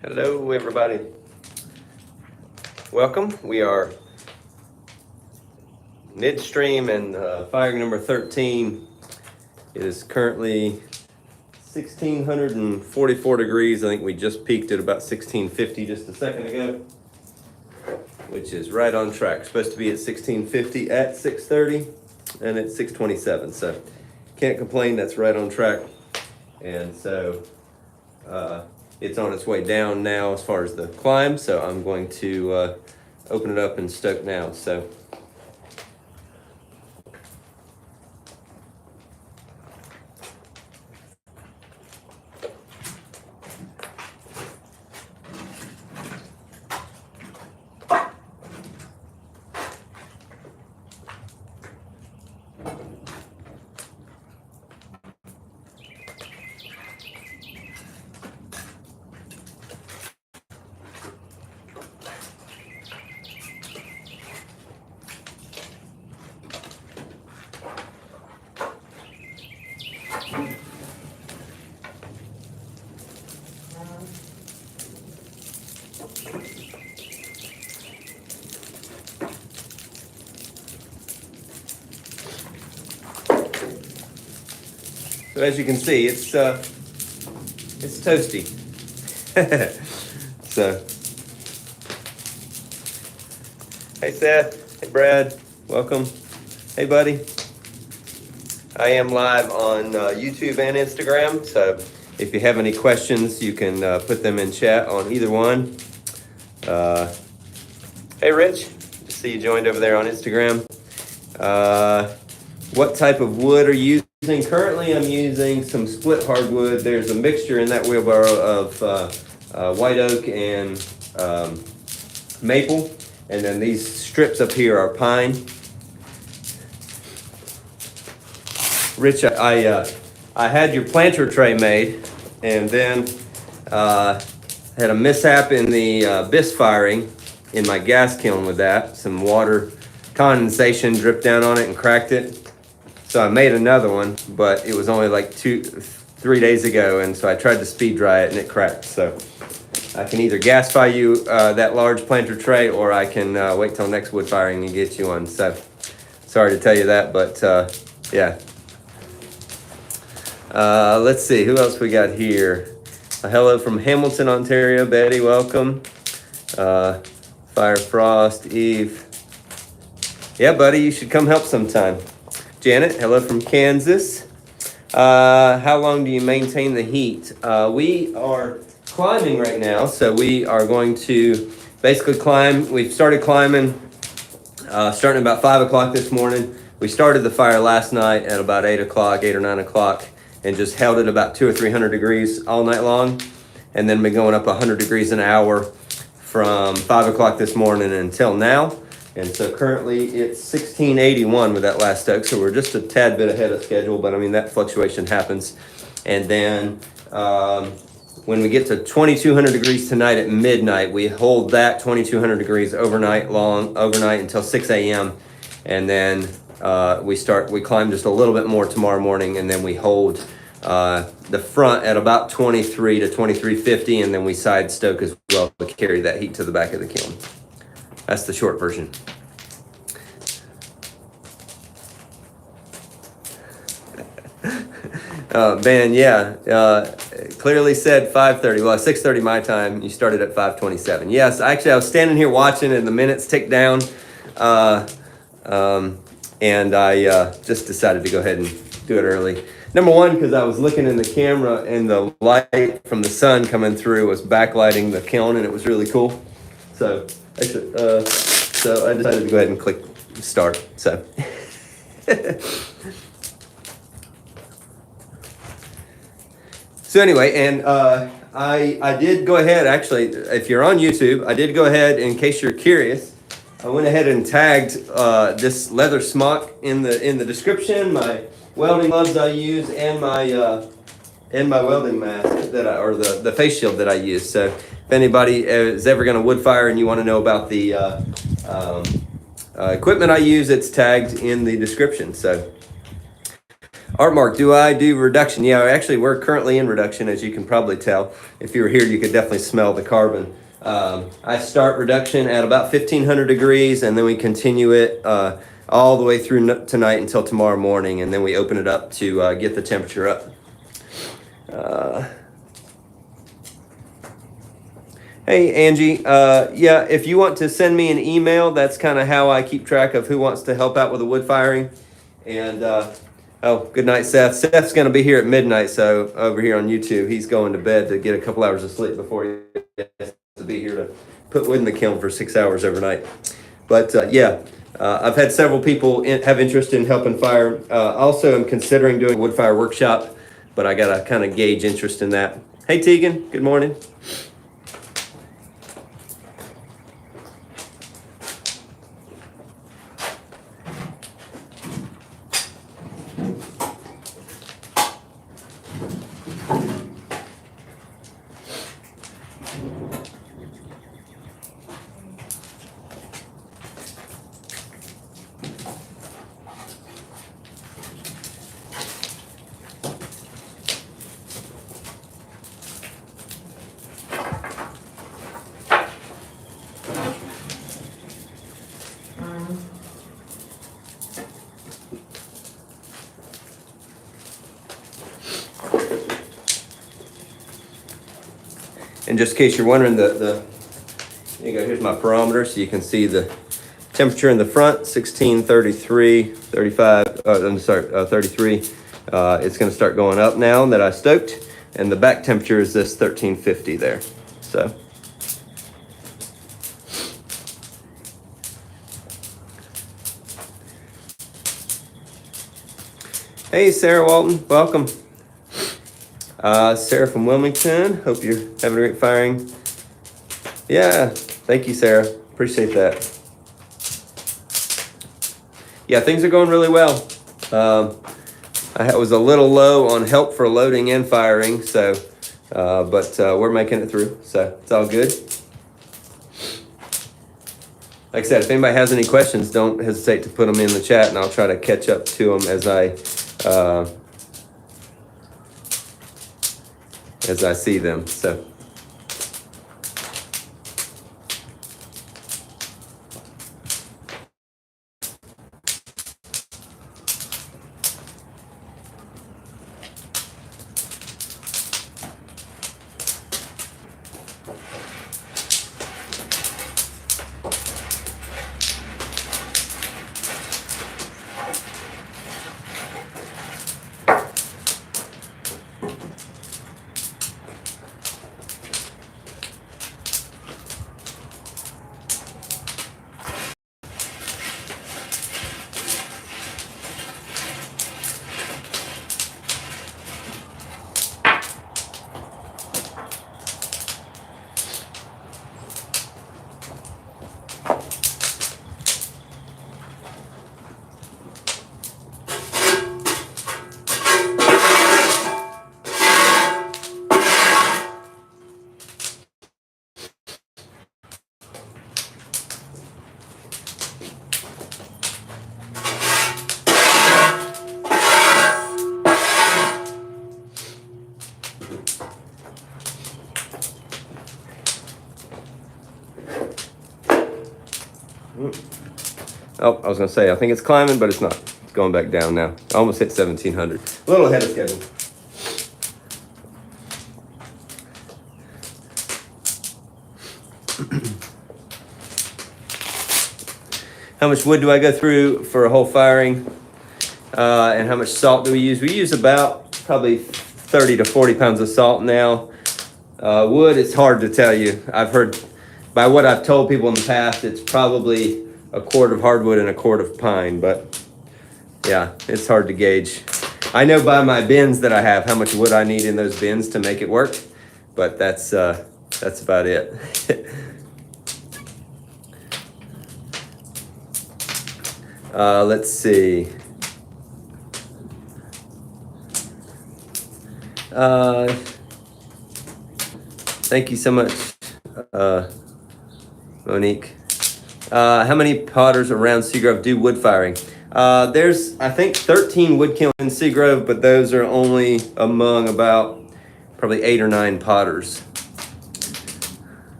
Hello, everybody. Welcome. We are midstream and firing number 13. It is currently 1644 degrees. I think we just peaked at about 1650 just a second ago, which is right on track. Supposed to be at 1650 at 6:30 and at 6:27. So can't complain. That's right on track. And so it's on its way down now as far as the climb. So I'm going to open it up and stoke now. So So as you can see, it's toasty. So, hey Seth, hey Brad, welcome. Hey buddy. I am live on YouTube and Instagram, so if you have any questions, you can put them in chat on either one. Hey Rich, just see you joined over there on Instagram. What type of wood are you using? Currently, I'm using some split hardwood. There's a mixture in that wheelbarrow of white oak and maple, and then these strips up here are pine. Rich, I had your planter tray made, and then had a mishap in the bisque firing in my gas kiln with that. Some water condensation dripped down on it and cracked it. So I made another one, but it was only like 3 days ago, and so I tried to speed dry it and it cracked. So I can either gas fire you that large planter tray, or I can wait till next wood firing and get you one. So sorry to tell you that, but yeah. Let's see, who else we got here? Hello from Hamilton, Ontario. Betty, welcome. Fire Frost, Eve. Yeah, buddy, you should come help sometime. Janet, hello from Kansas. How long do you maintain the heat? We are climbing right now, so we are going to basically climb. We've started climbing starting about 5 o'clock this morning. We started the fire last night at about 8 o'clock, 8 or 9 o'clock, and just held it about 200 or 300 degrees all night long, and then been going up 100 degrees an hour from 5 o'clock this morning until now. And so currently it's 1681 with that last stoke, so we're just a tad bit ahead of schedule, but I mean, that fluctuation happens. And then when we get to 2200 degrees tonight at midnight, we hold that 2200 degrees overnight until 6 a.m. And then we climb just a little bit more tomorrow morning, and then we hold the front at about 23 to 2350, and then we side stoke as well to carry that heat to the back of the kiln. That's the short version. Ben, yeah, clearly said 5:30. Well, 6:30 my time. You started at 5:27. Yes, actually, I was standing here watching, and the minutes ticked down, and I just decided to go ahead and do it early. Number one, because I was looking in the camera, and the light from the sun coming through was backlighting the kiln, and it was really cool. So I decided to go ahead and click start. So. So anyway, and I did go ahead, actually, if you're on YouTube, I did go ahead, in case you're curious, I went ahead and tagged this leather smock in the description, my welding gloves I use, and my welding mask or the face shield that I use. So if anybody is ever going to wood fire and you want to know about the equipment I use, it's tagged in the description. So Art Mark, do I do reduction? Yeah, actually, we're currently in reduction, as you can probably tell. If you were here, you could definitely smell the carbon. I start reduction at about 1500 degrees, and then we continue it all the way through tonight until tomorrow morning, and then we open it up to get the temperature up. Hey, Angie, yeah, if you want to send me an email, that's kind of how I keep track of who wants to help out with the wood firing. And, oh, good night, Seth. Seth's going to be here at midnight, so over here on YouTube, he's going to bed to get a couple hours of sleep before he has to be here to put wood in the kiln for 6 hours overnight. But, yeah, I've had several people have interest in helping fire. Also, I'm considering doing a wood fire workshop, but I got to kind of gauge interest in that. Hey, Tegan, good morning. And just in case you're wondering, here you go, here's my barometer, so you can see the temperature in the front, 16, 33, 35, I'm sorry, 33. It's gonna start going up now that I stoked, and the back temperature is this 1350 there, so. Hey, Sarah Walton, welcome. Sarah from Wilmington, hope you're having a great firing. Yeah, thank you, Sarah. Appreciate that. Yeah, things are going really well. I was a little low on help for loading and firing, so, but we're making it through, so it's all good. Like I said, if anybody has any questions, don't hesitate to put them in the chat, and I'll try to catch up to them as I see them, so. Oh, I was gonna say, I think it's climbing, but it's not. It's going back down now. I almost hit 1700. A little ahead of schedule. How much wood do I go through for a whole firing? And how much salt do we use? We use about probably 30 to 40 pounds of salt now. Wood, it's hard to tell you. I've heard, by what I've told people in the past, it's probably a quart of hardwood and a quart of pine, but yeah, it's hard to gauge. I know by my bins that I have how much wood I need in those bins to make it work, but that's about it. Let's see. Thank you so much, Monique. How many potters around Seagrove do wood firing? There's, I think, 13 wood kilns in Seagrove, but those are only among about probably 8 or 9 potters.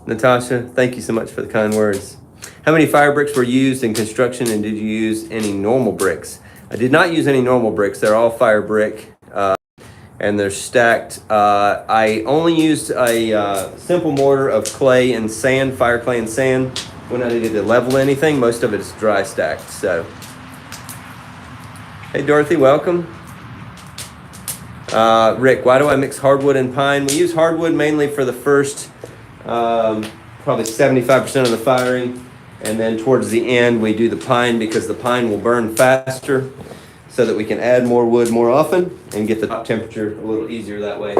Natasha, thank you so much for the kind words. How many fire bricks were used in construction, and did you use any normal bricks? I did not use any normal bricks. They're all fire brick, and they're stacked. I only used a simple mortar of clay and sand, fire clay and sand, when I needed to level anything. Most of it is dry stacked. So, hey Dorothy, welcome. Rick, why do I mix hardwood and pine? We use hardwood mainly for the first probably 75% of the firing, and then towards the end we do the pine because the pine will burn faster, so that we can add more wood more often and get the top temperature a little easier that way.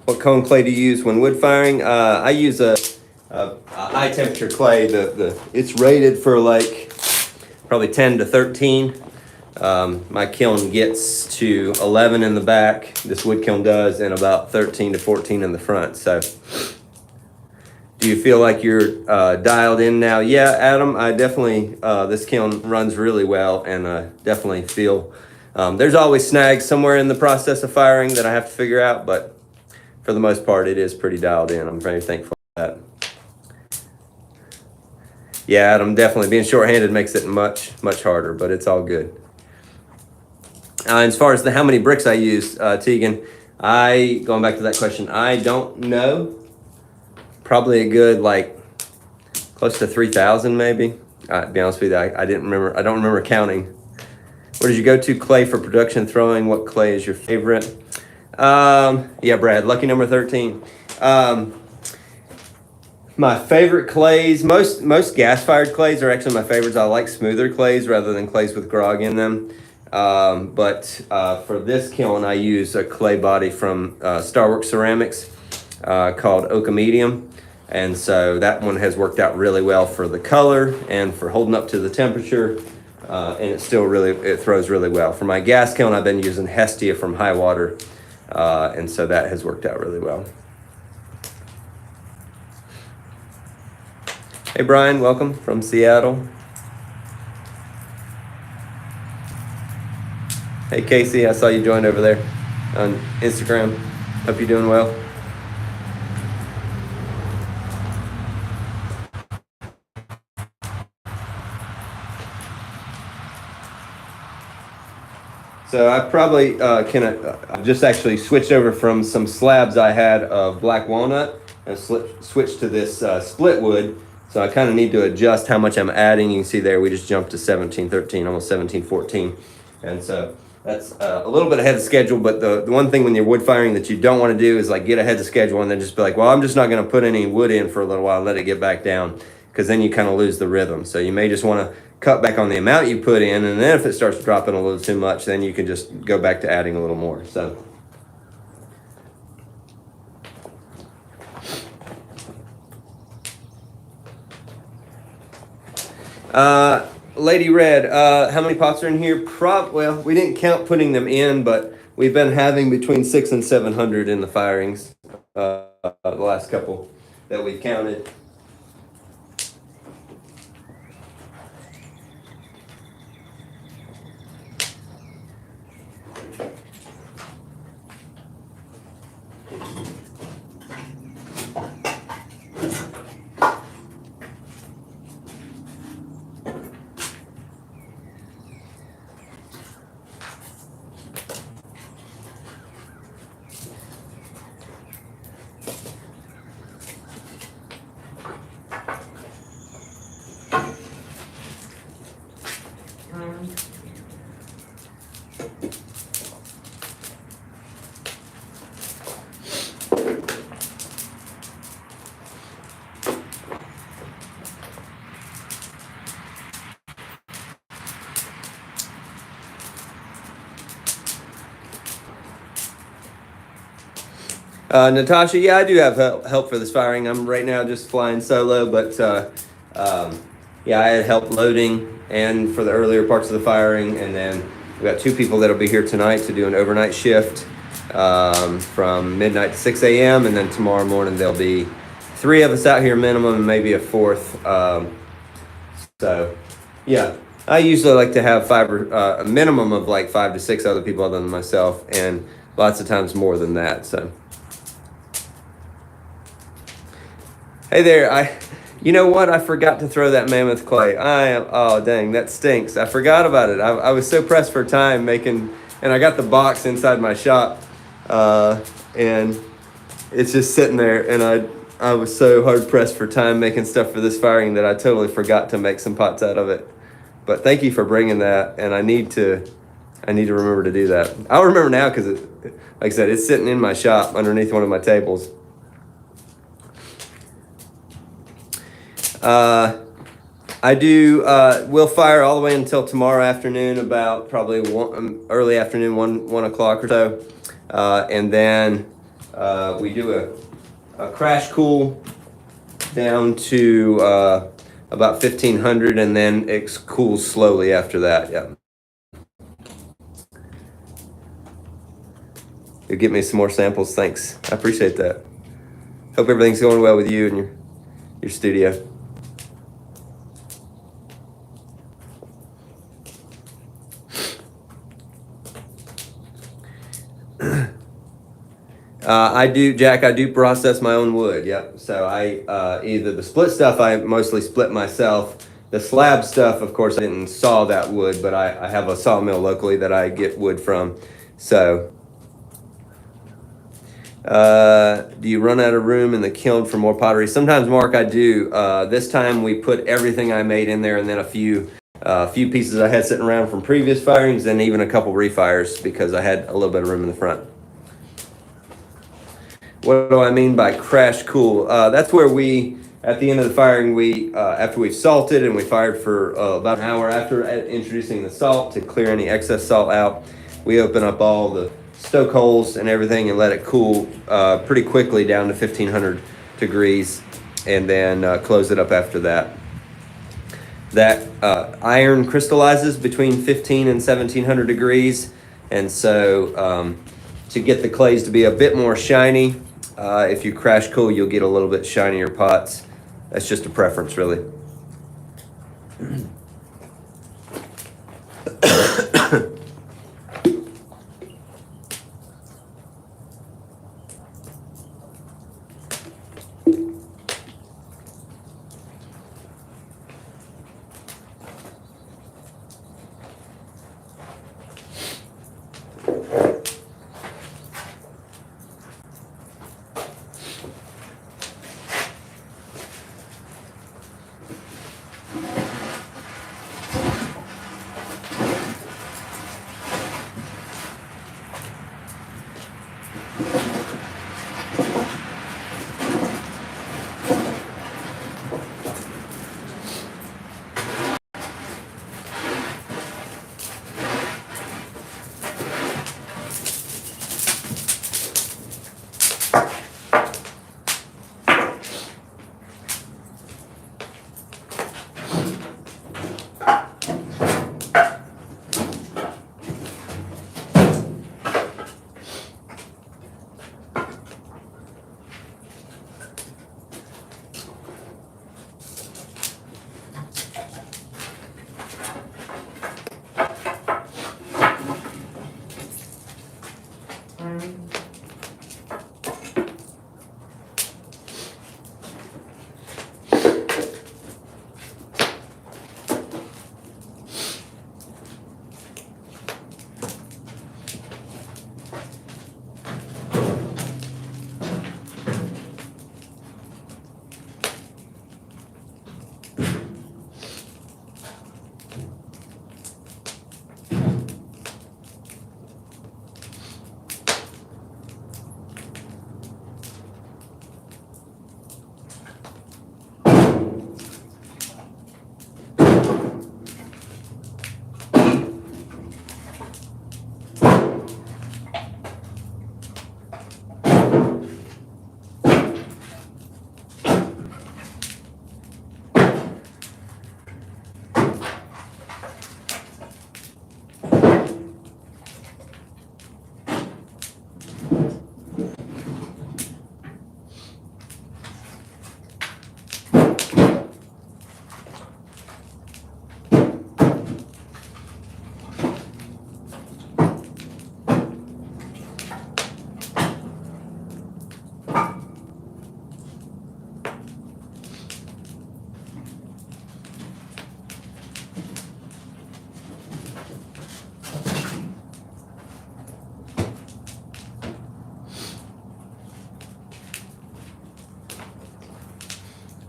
What cone clay do you use when wood firing? I use a high temperature clay. It's rated for like probably 10 to 13. My kiln gets to 11 in the back. This wood kiln does, and about 13 to 14 in the front. So, do you feel like you're dialed in now? Yeah, Adam, I definitely, this kiln runs really well, and I definitely feel there's always snags somewhere in the process of firing that I have to figure out, but for the most part, it is pretty dialed in. I'm very thankful for that. Yeah, Adam, definitely being shorthanded makes it much harder, but it's all good. As far as how many bricks I use, Tegan, going back to that question, I don't know. Probably a good, like, close to 3,000 maybe. To be honest with you, I didn't remember. I don't remember counting. Where did you go to clay for production throwing? What clay is your favorite? Yeah, Brad, lucky number 13. My favorite clays, most gas-fired clays are actually my favorites. I like smoother clays rather than clays with grog in them. But for this kiln, I use a clay body from Starworks Ceramics called Oka Medium. And so that one has worked out really well for the color and for holding up to the temperature. And it throws really well. For my gas kiln, I've been using Hestia from High Water. And so that has worked out really well. Hey Brian, welcome from Seattle. Hey Casey, I saw you joined over there on Instagram. Hope you're doing well. So I probably I just actually switched over from some slabs I had of black walnut and switched to this split wood. So I kind of need to adjust how much I'm adding. You can see there we just jumped to 1713, almost 1714. And so that's a little bit ahead of schedule, but the one thing when you're wood firing that you don't want to do is like get ahead of schedule and then just be like, well, I'm just not going to put any wood in for a little while and let it get back down, because then you kind of lose the rhythm. So you may just want to cut back on the amount you put in, and then if it starts dropping a little too much, then you can just go back to adding a little more. So. Lady Red, how many pots are in here? Well, we didn't count putting them in, but we've been having between 600 and 700 in the firings, the last couple that we've counted. Natasha, yeah, I do have help for this firing. I'm right now just flying solo, but yeah, I had help loading and for the earlier parts of the firing, and then we got 2 people that'll be here tonight to do an overnight shift from midnight to 6 a.m. and then tomorrow morning there'll be 3 of us out here minimum, and maybe a 4th. So yeah, I usually like to have a minimum of like 5 to 6 other people other than myself, and lots of times more than that. So. Hey there, you know what? I forgot to throw that mammoth clay. Oh dang, that stinks. I forgot about it. I was so pressed for time and I got the box inside my shop, and it's just sitting there, and I was so hard pressed for time making stuff for this firing that I totally forgot to make some pots out of it. But thank you for bringing that, and I need to remember to do that. I'll remember now because, like I said, it's sitting in my shop underneath one of my tables. We'll fire all the way until tomorrow afternoon, about probably early afternoon, 1 o'clock or so. And then we do a crash cool down to about 1500, and then it cools slowly after that. Yeah. You'll get me some more samples. Thanks. I appreciate that. Hope everything's going well with you and your studio. I do process my own wood. Yep. So either the split stuff I mostly split myself. The slab stuff, of course, I didn't saw that wood, but I have a sawmill locally that I get wood from. So, do you run out of room in the kiln for more pottery? Sometimes, Mark, I do. This time we put everything I made in there, and then a few pieces I had sitting around from previous firings, and even a couple refires because I had a little bit of room in the front. What do I mean by crash cool? That's where at the end of the firing, after we've salted and we fired for about an hour after introducing the salt to clear any excess salt out, we open up all the stoke holes and everything and let it cool pretty quickly down to 1500 degrees, and then close it up after that. That iron crystallizes between 15 and 1700 degrees, and so to get the clays to be a bit more shiny, if you crash cool, you'll get a little bit shinier pots. That's just a preference, really.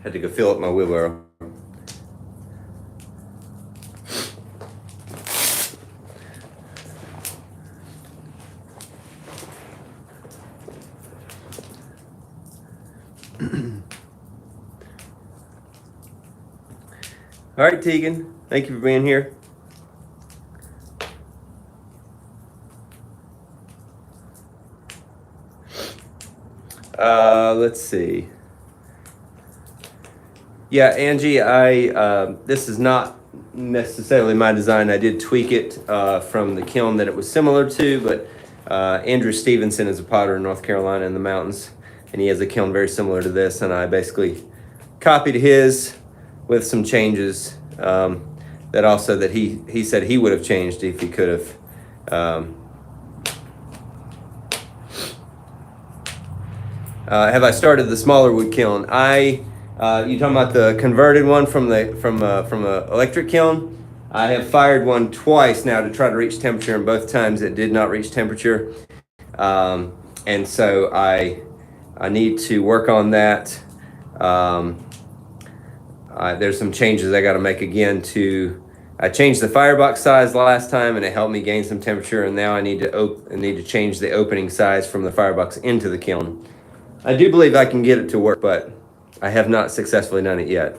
Had to go fill up my wheelbarrow. All right, Tegan, thank you for being here. Let's see. Yeah, Angie, this is not necessarily my design. I did tweak it from the kiln that it was similar to, but Andrew Stevenson is a potter in North Carolina in the mountains, and he has a kiln very similar to this, and I basically copied his with some changes that he said he would have changed if he could have. Have I started the smaller wood kiln? You talking about the converted one from a electric kiln? I have fired one twice now to try to reach temperature, and both times it did not reach temperature. And so I need to work on that. There's some changes I got to make again I changed the firebox size last time, and it helped me gain some temperature. And now I need to change the opening size from the firebox into the kiln. I do believe I can get it to work, but I have not successfully done it yet.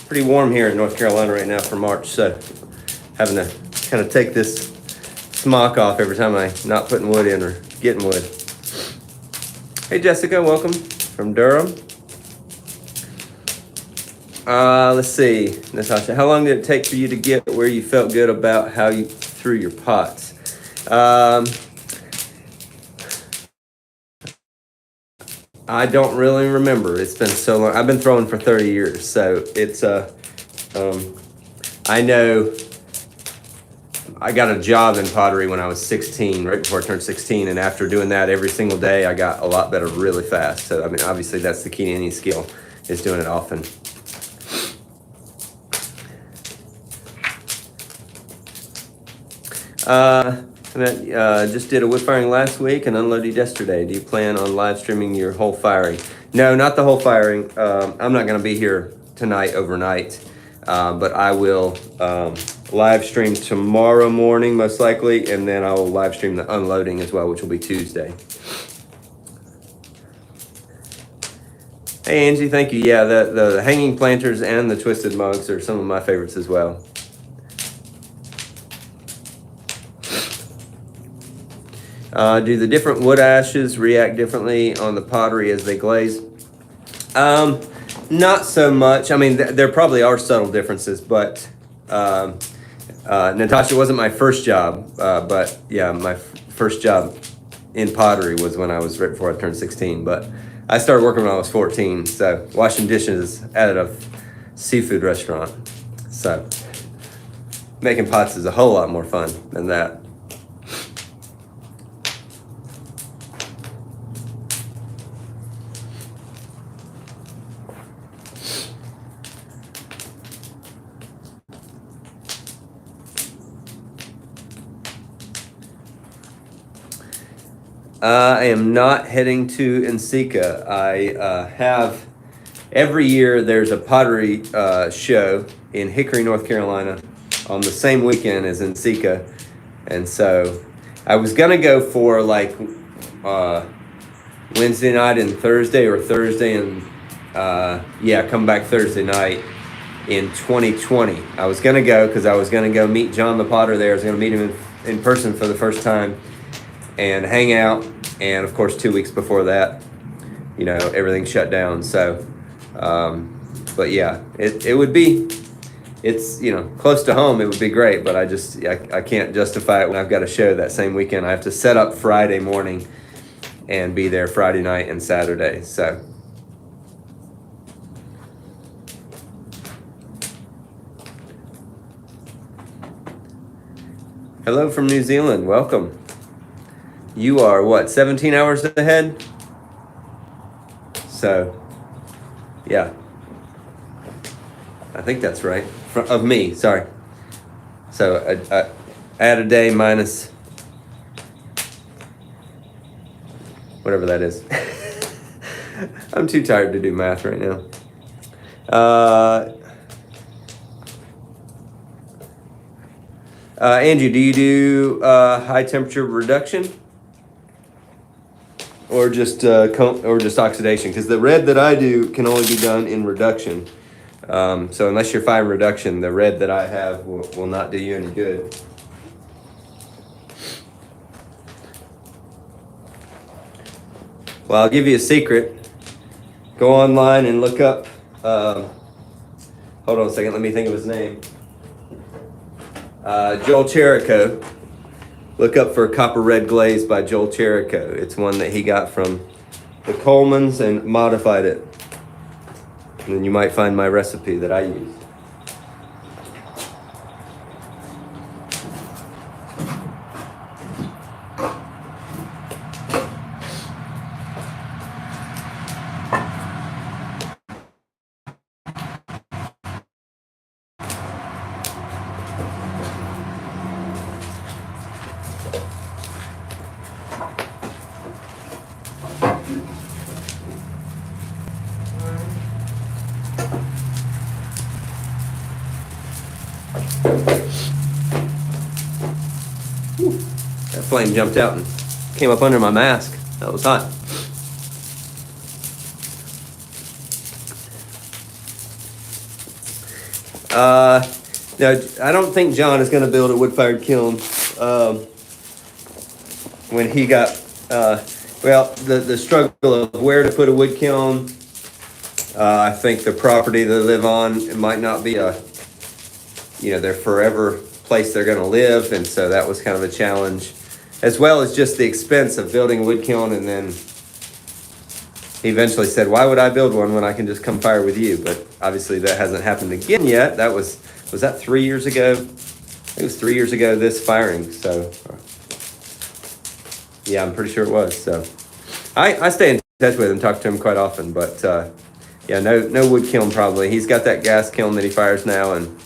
Pretty warm here in North Carolina right now for March, so having to kind of take this smock off every time I'm not putting wood in or getting wood. Hey Jessica, welcome from Durham. Let's see, Natasha, how long did it take for you to get where you felt good about how you threw your pots? I don't really remember. It's been so long. I've been throwing for 30 years, so it's I know I got a job in pottery when I was 16, right before I turned 16, and after doing that every single day, I got a lot better really fast. So I mean, obviously that's the key to any skill, is doing it often. I just did a wood firing last week and unloaded yesterday. Do you plan on live streaming your whole firing? No, not the whole firing. I'm not going to be here tonight overnight, but I will live stream tomorrow morning most likely, and then I will live stream the unloading as well, which will be Tuesday. Hey Angie, thank you. Yeah, the hanging planters and the twisted mugs are some of my favorites as well. Do the different wood ashes react differently on the pottery as they glaze? Not so much. I mean, there probably are subtle differences, but Natasha wasn't my first job, but yeah, my first job in pottery was when I was right before I turned 16, but I started working when I was 14, so washing dishes at a seafood restaurant. So Making pots is a whole lot more fun than that. I am not heading to Ensika. I have every year there's a pottery show in Hickory, North Carolina, on the same weekend as Ensika, and so I was gonna go for like Wednesday night and Thursday, or Thursday and come back Thursday night in 2020. I was gonna go because I was gonna go meet John the Potter there. I was gonna meet him in person for the first time and hang out. And of course, 2 weeks before that, everything shut down. So, but yeah, it would be, it's, close to home. It would be great, but I can't justify it when I've got a show that same weekend. I have to set up Friday morning and be there Friday night and Saturday. So. Hello from New Zealand. Welcome. You are what, 17 hours ahead? So, yeah. I think that's right. Of me, sorry. So, add a day minus whatever that is. I'm too tired to do math right now. Angie, do you do high temperature reduction? Or just oxidation, because the red that I do can only be done in reduction. So unless you're firing reduction, the red that I have will not do you any good. Well, I'll give you a secret. Go online and look up. Hold on a second. Let me think of his name. Joel Cherico. Look up for Copper Red Glaze by Joel Cherico. It's one that he got from the Colemans and modified it. And then you might find my recipe that I use. That flame jumped out and came up under my mask. That was hot. No, I don't think John is going to build a wood-fired kiln. When he got, the struggle of where to put a wood kiln, I think the property they live on, it might not be their forever place they're going to live, and so that was kind of a challenge, as well as just the expense of building a wood kiln. And then he eventually said, why would I build one when I can just come fire with you? But obviously that hasn't happened again yet. That was that 3 years ago? It was 3 years ago this firing. So yeah, I'm pretty sure it was. So I stay in touch with him, talk to him quite often, but no wood kiln probably. He's got that gas kiln that he fires now, and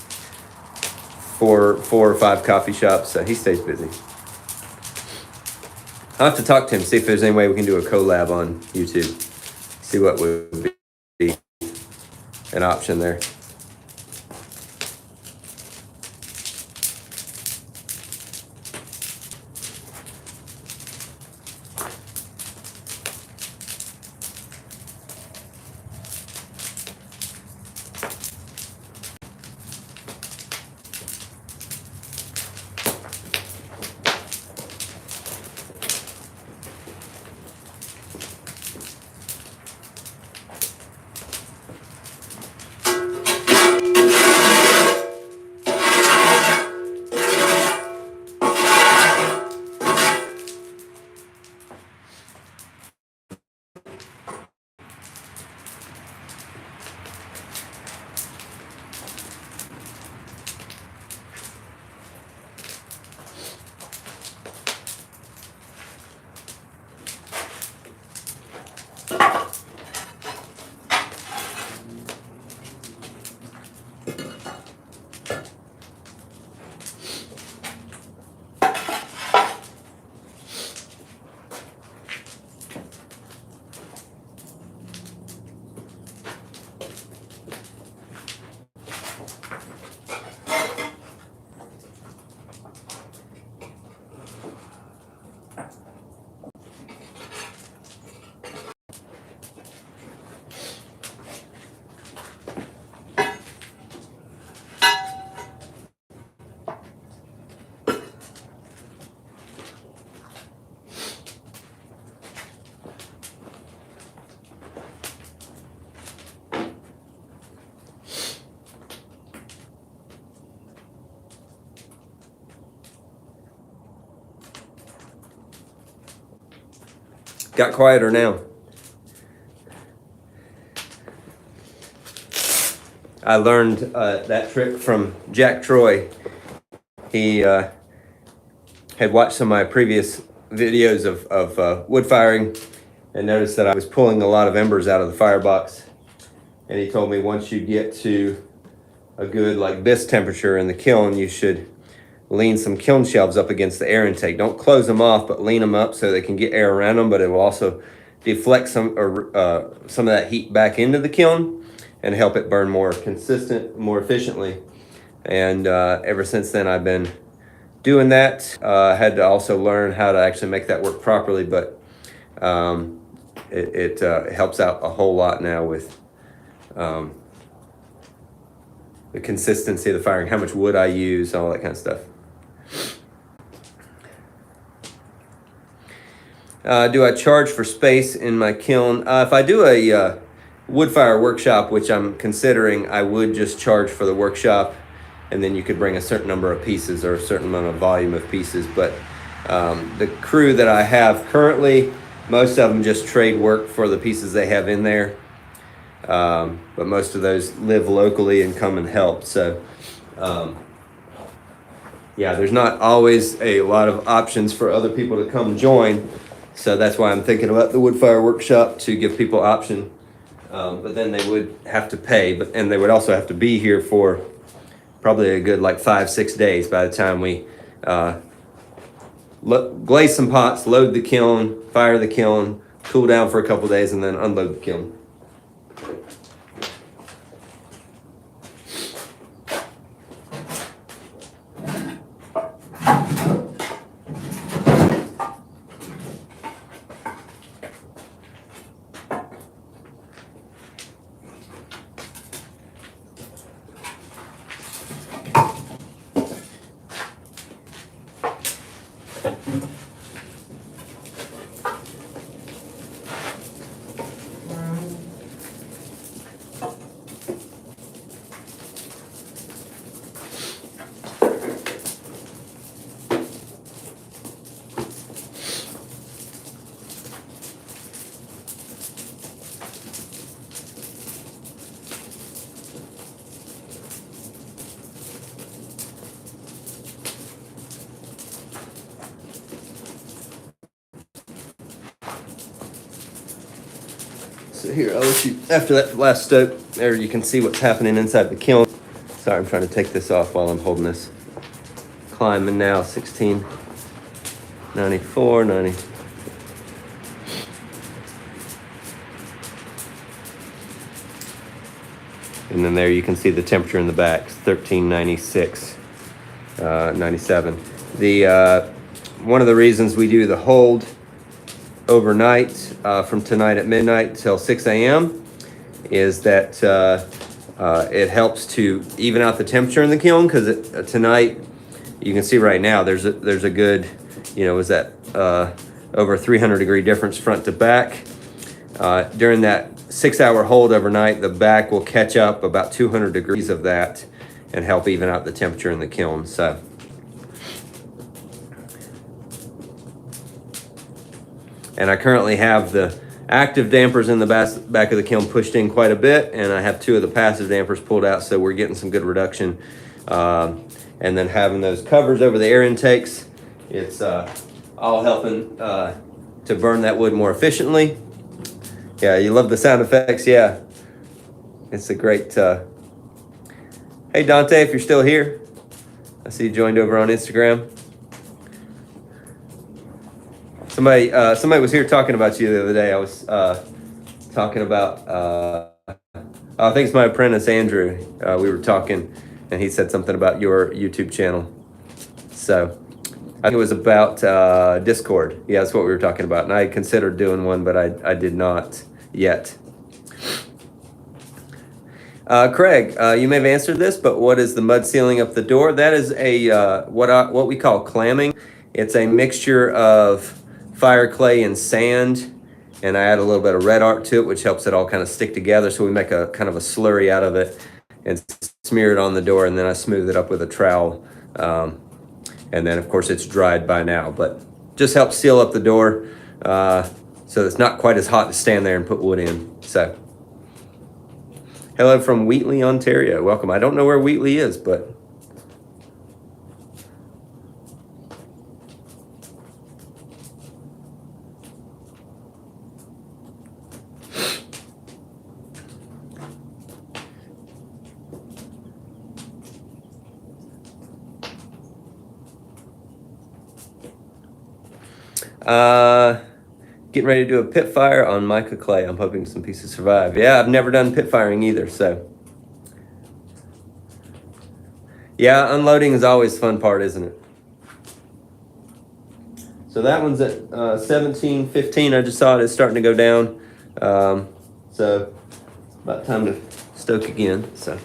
four or five coffee shops, so he stays busy. I'll have to talk to him, see if there's any way we can do a collab on YouTube. See what would be an option there. got quieter now. I learned that trick from Jack Troy. He had watched some of my previous videos of wood firing and noticed that I was pulling a lot of embers out of the firebox. And he told me once you get to a good like bisque temperature in the kiln, you should lean some kiln shelves up against the air intake. Don't close them off, but lean them up so they can get air around them, but it will also deflect some of that heat back into the kiln and help it burn more consistent, more efficiently. And ever since then, I've been doing that. I had to also learn how to actually make that work properly, but it helps out a whole lot now with the consistency of the firing, how much wood I use, all that kind of stuff. Do I charge for space in my kiln? If I do a wood fire workshop, which I'm considering, I would just charge for the workshop, and then you could bring a certain number of pieces or a certain amount of volume of pieces. But the crew that I have currently, most of them just trade work for the pieces they have in there. But most of those live locally and come and help. So yeah, there's not always a lot of options for other people to come join. So that's why I'm thinking about the wood fire workshop, to give people option. But then they would have to pay, and they would also have to be here for probably a good like 5-6 days by the time we glaze some pots, load the kiln, fire the kiln, cool down for a couple days, and then unload the kiln. So here, I'll let you, after that last stoke, there you can see what's happening inside the kiln. Sorry, I'm trying to take this off while I'm holding this. Climbing now, 1694, 90. And then there you can see the temperature in the back, 1396, 97. One of the reasons we do the hold overnight, from tonight at midnight till 6 a.m. is that it helps to even out the temperature in the kiln, because tonight, you can see right now, there's a good, is that over 300 degree difference front to back. During that 6-hour hold overnight, the back will catch up about 200 degrees of that and help even out the temperature in the kiln. So. And I currently have the active dampers in the back of the kiln pushed in quite a bit, and I have 2 of the passive dampers pulled out, so we're getting some good reduction. And then having those covers over the air intakes, it's all helping to burn that wood more efficiently. Yeah, you love the sound effects, yeah. It's a great... Hey Dante, if you're still here. I see you joined over on Instagram. Somebody was here talking about you the other day. I was talking about, I think it's my apprentice, Andrew. We were talking, and he said something about your YouTube channel. So I think it was about Discord. Yeah, that's what we were talking about. And I considered doing one, but I did not yet. Craig, you may have answered this, but what is the mud sealing up the door? That is a what we call clamming. It's a mixture of fire clay and sand, and I add a little bit of red art to it, which helps it all kind of stick together. So we make a kind of a slurry out of it and smear it on the door, and then I smooth it up with a trowel. And then of course it's dried by now, but just helps seal up the door. so it's not quite as hot to stand there and put wood in. So, hello from Wheatley, Ontario. Welcome. I don't know where Wheatley is, but getting ready to do a pit fire on mica clay. I'm hoping some pieces survive. Yeah, I've never done pit firing either, so. Yeah, unloading is always the fun part, isn't it? So that one's at 17:15. I just saw it. It's starting to go down. So about time to stoke again. So.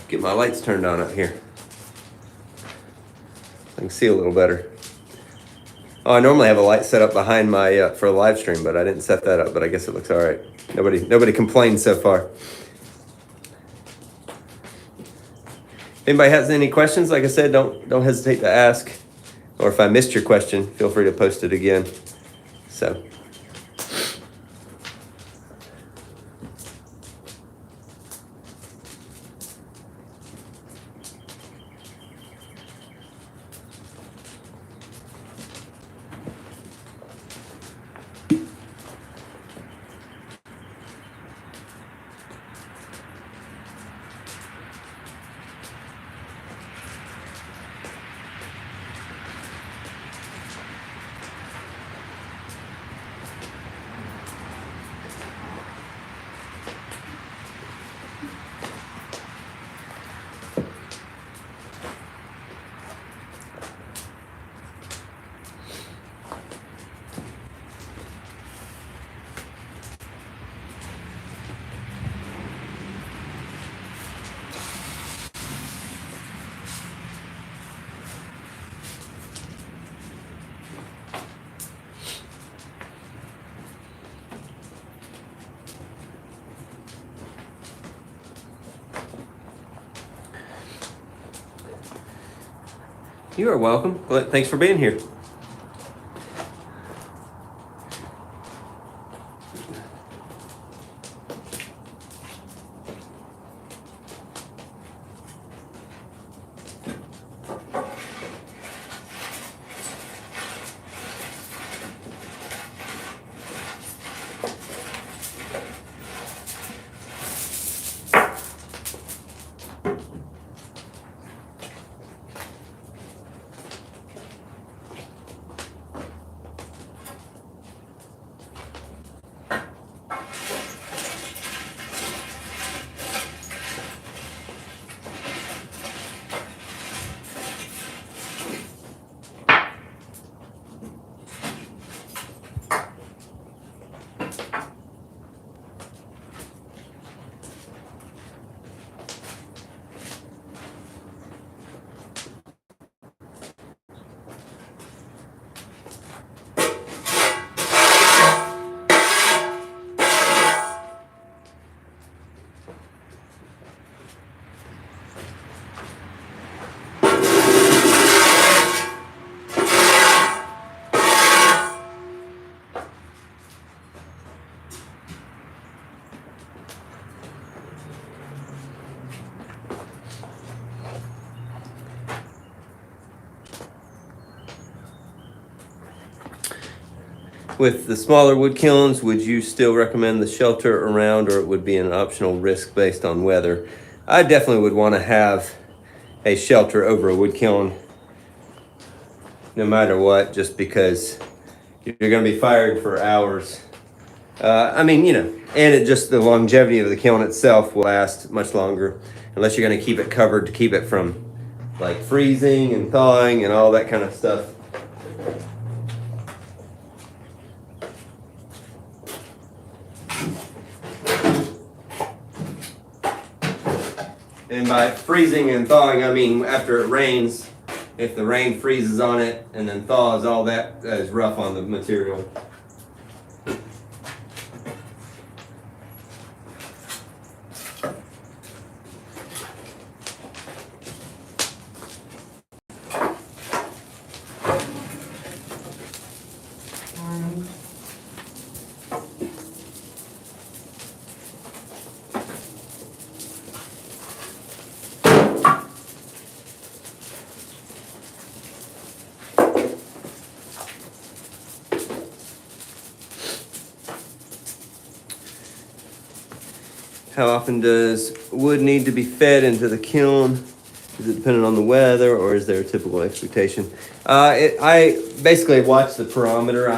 Get my lights turned on up here. I can see a little better. Oh, I normally have a light set up behind my for a live stream, but I didn't set that up. But I guess it looks all right. Nobody complained so far. If anybody has any questions, like I said, don't hesitate to ask. Or if I missed your question, feel free to post it again. So. You are welcome. Thanks for being here. with the smaller wood kilns, would you still recommend the shelter around, or it would be an optional risk based on weather? I definitely would want to have a shelter over a wood kiln, no matter what, just because you're going to be fired for hours. I mean, and it just the longevity of the kiln itself will last much longer, unless you're going to keep it covered to keep it from like freezing and thawing and all that kind of stuff. And by freezing and thawing, I mean after it rains, if the rain freezes on it and then thaws, all that is rough on the material. How often does wood need to be fed into the kiln? Is it dependent on the weather, or is there a typical expectation? I basically watch the parameter. I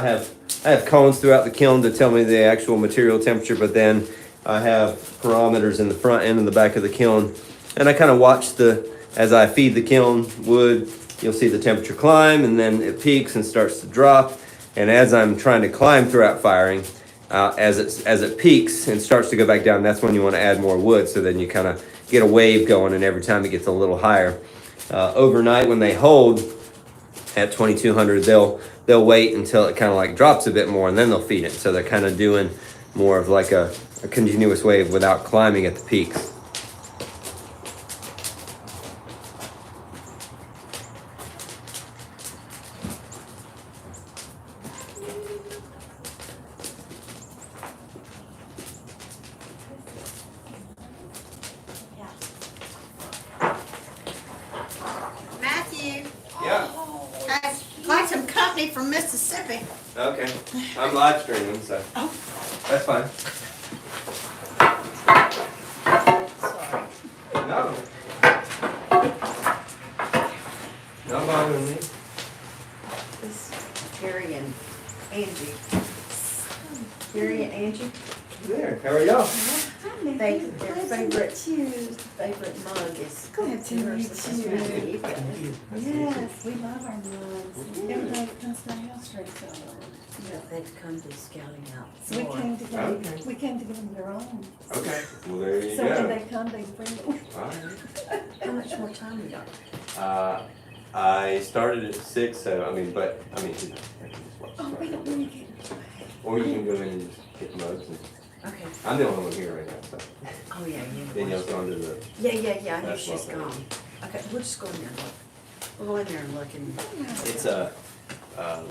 have cones throughout the kiln to tell me the actual material temperature, but then I have parameters in the front and in the back of the kiln, and I kind of watch as I feed the kiln wood. You'll see the temperature climb, and then it peaks and starts to drop. And as I'm trying to climb throughout firing, as it peaks and starts to go back down, that's when you want to add more wood. So then you kind of get a wave going, and every time it gets a little higher. Overnight, when they hold at 2200, they'll wait until it kind of like drops a bit more, and then they'll feed it. So they're kind of doing more of like a continuous wave without climbing at the peaks. Matthew, Yeah. I'd like some company from Mississippi. Okay. I'm live streaming, so that's fine. Sorry. No. Not bothering me. This is Gary and Angie. Gary and Angie, There. How are y'all? their favorite mug is. Glad to yours. meet This is you. Matthew. Yes, we love our mugs. Everybody comes to our house to sell Yeah, they've come to scouting out. So we more. came to give Okay. them, we came to give them their own. Okay. Well, there you So when go. they come, they bring them. All right. How much more time we got? I started at 6, so I can just watch Oh, we don't really get. Or you can go in and just get the mugs. And Okay. I'm the only one here right now, so Oh, yeah, Danielle's yeah. gone to the. Yeah, I know That's she's welcome. gone. Okay, we'll just go in there and look. We'll go in there and look and. It's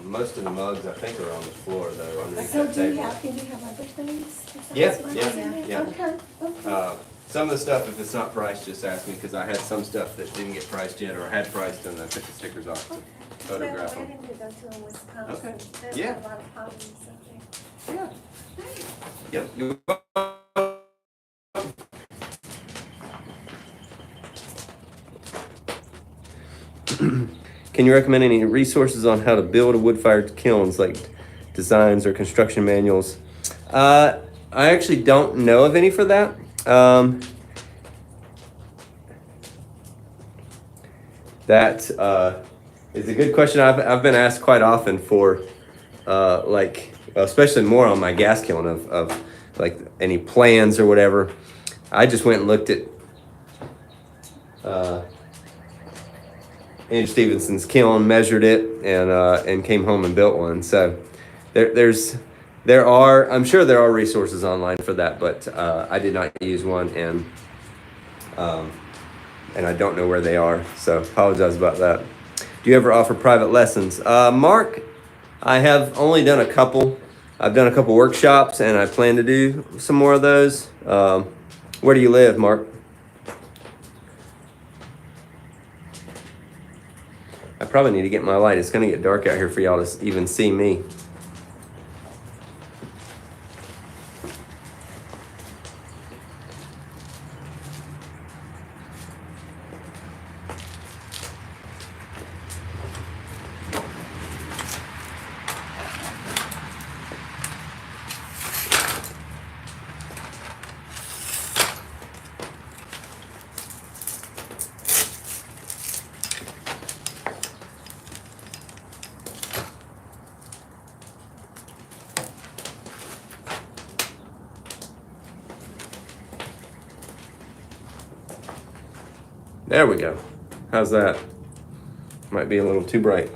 most of the mugs I think are on the floor though underneath So that do you table. have, can you have other things? besides Yeah, mugs yeah, in there? yeah. Okay, okay. Some of the stuff, if it's not priced, just ask me because I had some stuff that didn't get priced yet or had priced and I took the stickers off to photograph Well, them. we're going to go to a Wisconsin. Okay. There's Yeah. a lot of problems up there. Yeah. Yep. You're Can you recommend any resources on how to build a wood-fired kilns, like designs or construction manuals? I actually don't know of any for that. That is a good question. I've been asked quite often for, especially more on my gas kiln of like any plans or whatever. I just went and looked at Andrew Stevenson's kiln, measured it, and came home and built one. So I'm sure there are resources online for that, but I did not use one, and I don't know where they are. So apologize about that. Do you ever offer private lessons? Mark, I have only done a couple. I've done a couple workshops, and I plan to do some more of those. Where do you live, Mark? I probably need to get my light. It's going to get dark out here for y'all to even see me. There we go. How's that? Might be a little too bright.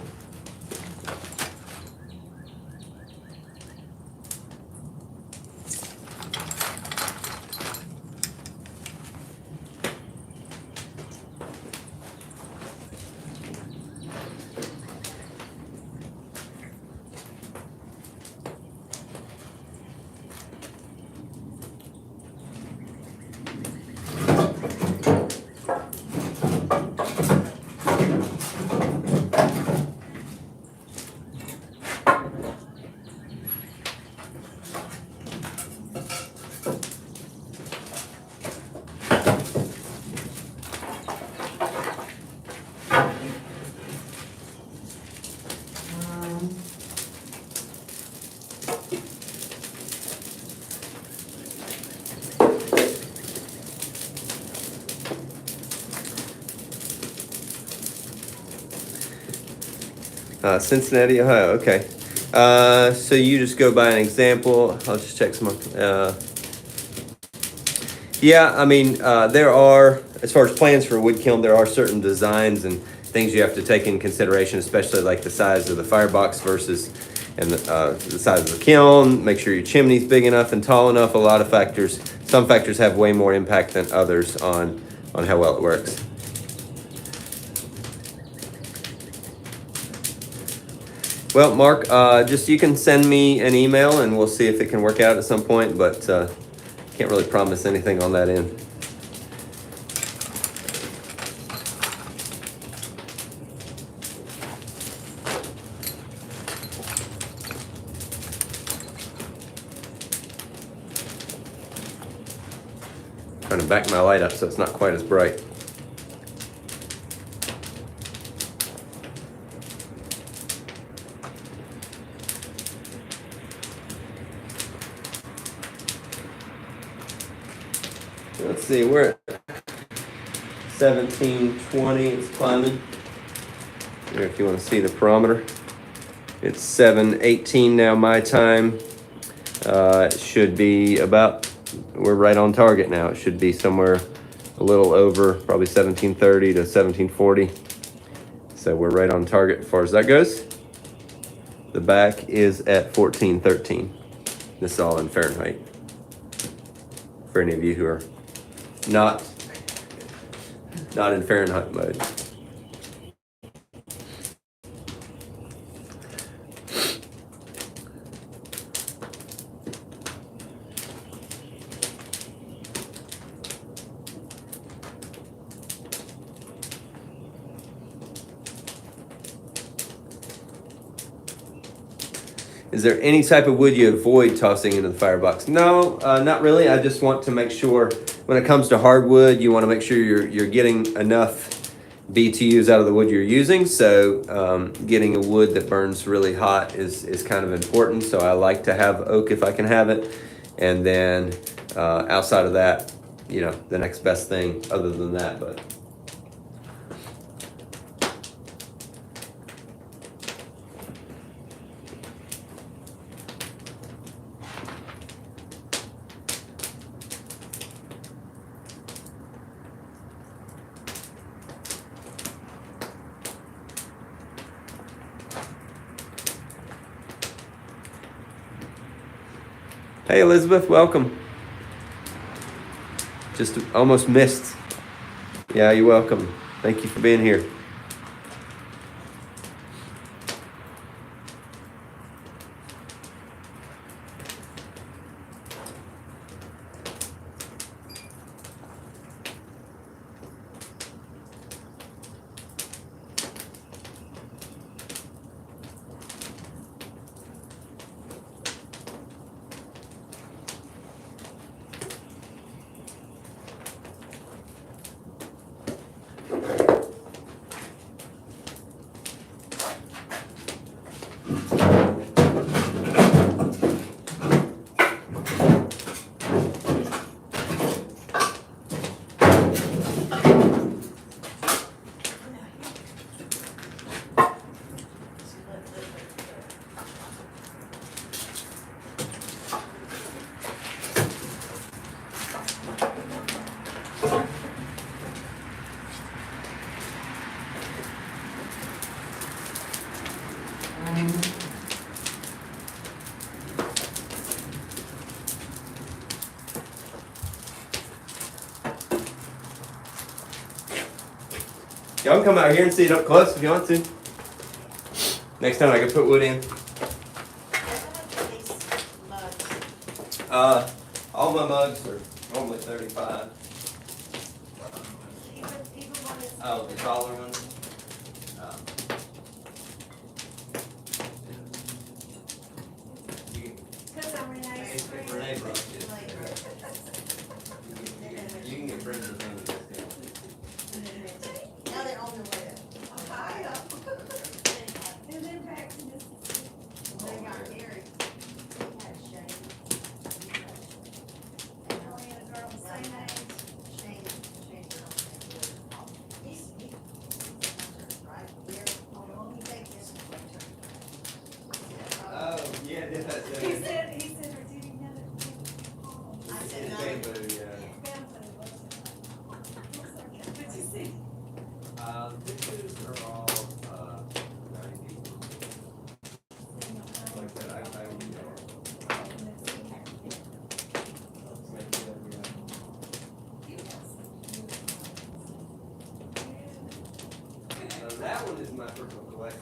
Cincinnati, Ohio. Okay. So you just go by an example. I'll just check some. Yeah, I mean, there are, as far as plans for a wood kiln, there are certain designs and things you have to take in consideration, especially like the size of the firebox versus and the size of the kiln. Make sure your chimney's big enough and tall enough. A lot of factors. Some factors have way more impact than others on how well it works. Well, Mark, just you can send me an email and we'll see if it can work out at some point, but can't really promise anything on that end. Trying to back my light up so it's not quite as bright. Let's see, we're at 1720, it's climbing. Here, if you want to see the barometer. It's 7:18 now my time. It should be about, we're right on target now. It should be somewhere a little over, probably 1730 to 1740. So we're right on target as far as that goes. The back is at 1413. This is all in Fahrenheit. For any of you who are not in Fahrenheit mode. Is there any type of wood you avoid tossing into the firebox? No, not really. I just want to make sure when it comes to hardwood, you want to make sure you're getting enough BTUs out of the wood you're using. So getting a wood that burns really hot is kind of important. So I like to have oak if I can have it. And then outside of that, you know, the next best thing other than that, but. Hey Elizabeth, welcome. Just almost missed. Yeah, you're welcome. Thank you for being here. Y'all can come out here and see it up close if you want to. Next time I can put wood in. All my mugs are normally 35. Oh, the taller ones? If Renee brought it. You can get Brenda's name with this down. Now they're on the way. And then back to Mississippi. They got Gary. He had Shane. Oh, yeah, the girl the same age. Shane. He's, right, Gary, oh, let me take this one. Oh, yeah, did that He said, or did he know that? I said, It's no. bamboo, yeah. But you see, Pictures are all, 90. Like I said, I would, that one is my personal collection.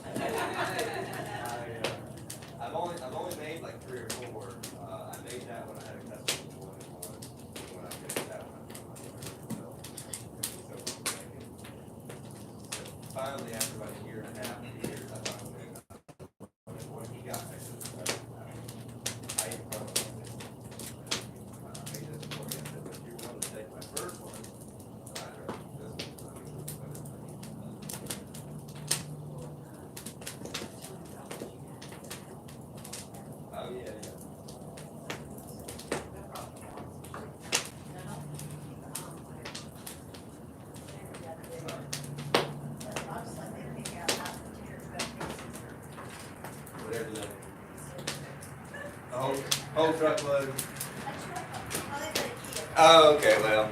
I've only made like 3 or 4. I made that one, I had a custom one and one. When I finished that one, I put my so finally, after about a year and a half, 2 years, I finally made what he got. I said, I ain't proud of it. I made this for you. I said, but you're going to take my first one. I'd rather keep this one. Oh, yeah, yeah. Whatever that. The whole truckload. Oh, okay, well.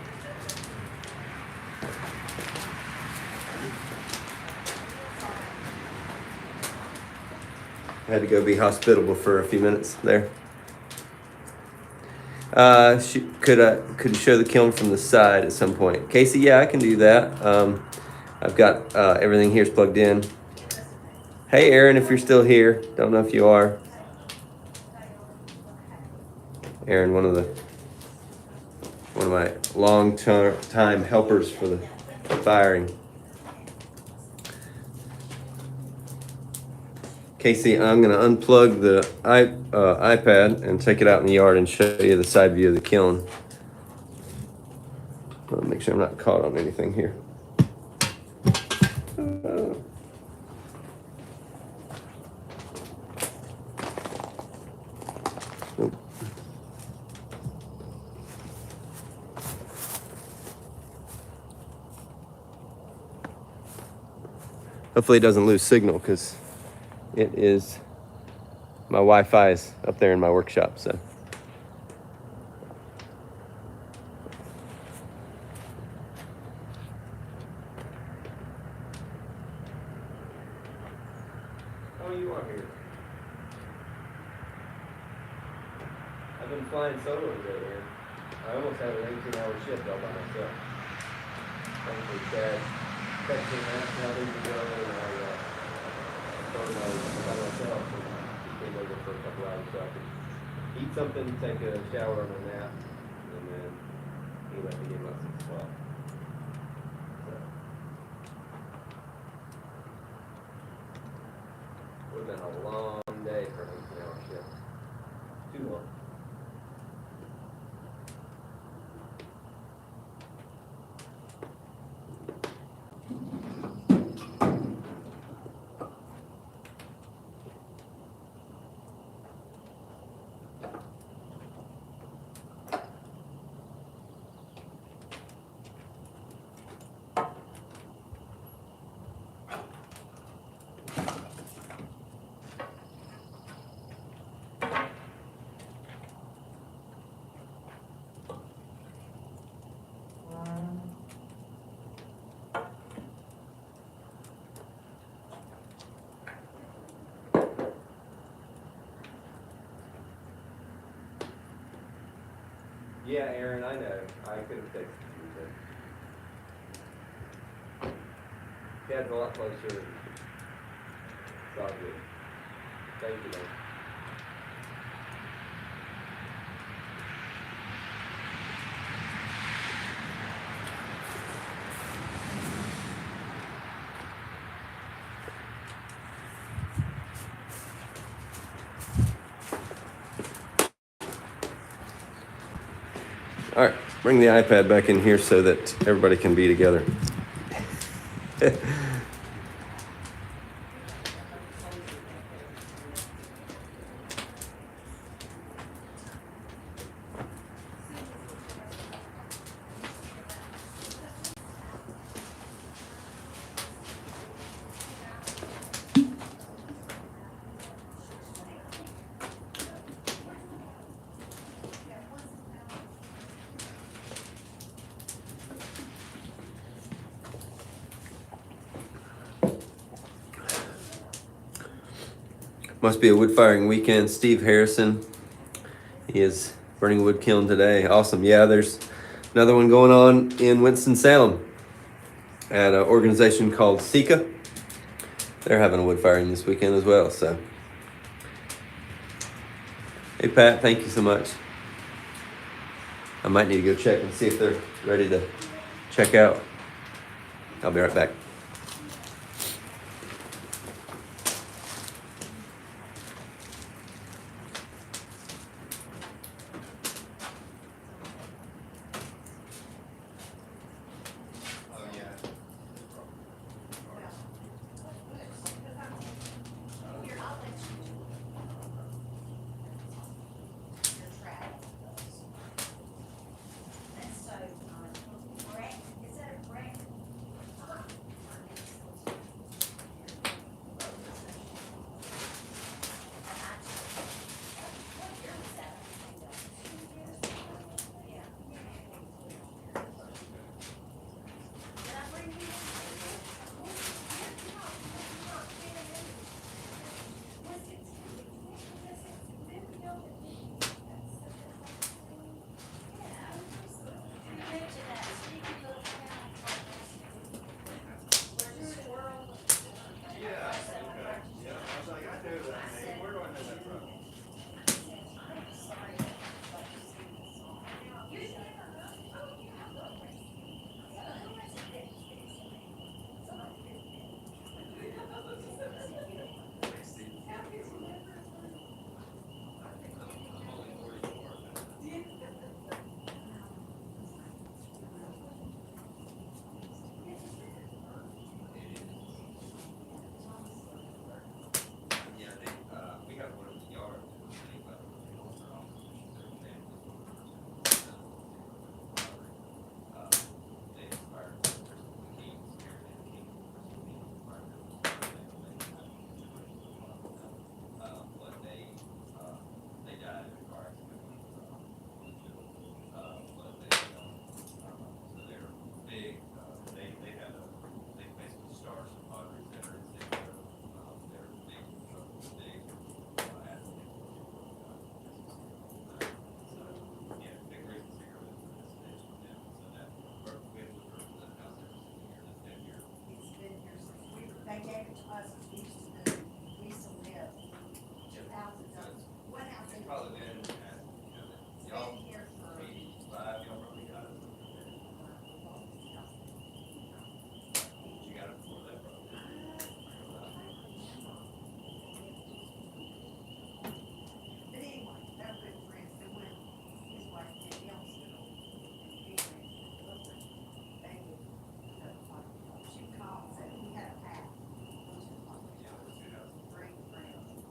I had to go be hospitable for a few minutes there. Could you show the kiln from the side at some point? Casey, yeah, I can do that. I've got everything here's plugged in. Hey, Aaron, if you're still here, don't know if you are. Aaron, one of my long-time helpers for the firing. Casey, I'm going to unplug the iPad and take it out in the yard and show you the side view of the kiln. I'll make sure I'm not caught on anything here. Nope. Hopefully it doesn't lose signal because it is, my Wi-Fi is up there in my workshop, so. Oh, you are here. I've been flying solo today, man. I almost had an 18-hour shift all by myself. Thankfully, Dad texted me and asked me how things were going, and I told him I was by myself, and he came over for a couple hours so I could eat something, take a shower, and a nap, and then he let me get my 6 o'clock. So. Would have been a long day for an 18-hour shift. Too long. Yeah, Aaron, I know. I could have texted you, Yeah, it's a lot closer. It's all good. Thank you, man. All right, bring the iPad back in here so that everybody can be together. Must be a wood firing weekend. Steve Harrison, he is burning wood kiln today. Awesome. Yeah, there's another one going on in Winston-Salem at an organization called Sika. They're having a wood firing this weekend as well. So, hey Pat, thank you so much. I might need to go check and see if they're ready to check out. I'll be right back. Here, I'll let you do it. Your travel. And so, Brett, is that a Brett? What year was that? Yeah. Did I bring you? They gave it to us, we used to do, we used to live 2,000, one house in. Probably been, Y'all here for. 85, y'all probably got it. You got it before that, But anyway, they're good friends, they went, his wife did Youngstown. He went, they would, she called, said he had a path. Great friends,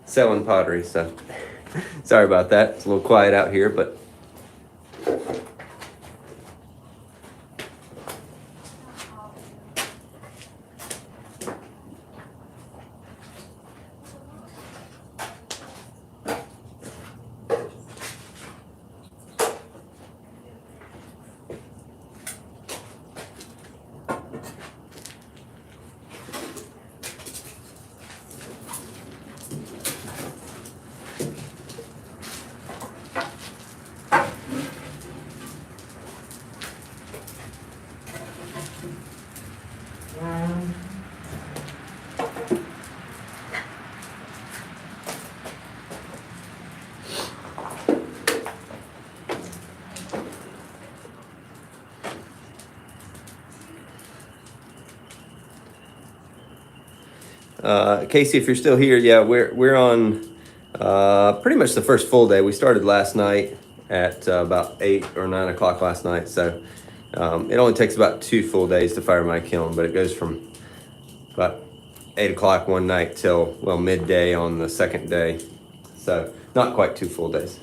selling pottery, so sorry about that. It's a little quiet out here, but Casey, if you're still here, yeah, we're on pretty much the first full day. We started last night at about 8 or 9 o'clock last night. So it only takes about 2 full days to fire my kiln, but it goes from about 8 o'clock one night till, well, midday on the second day. So not quite 2 full days.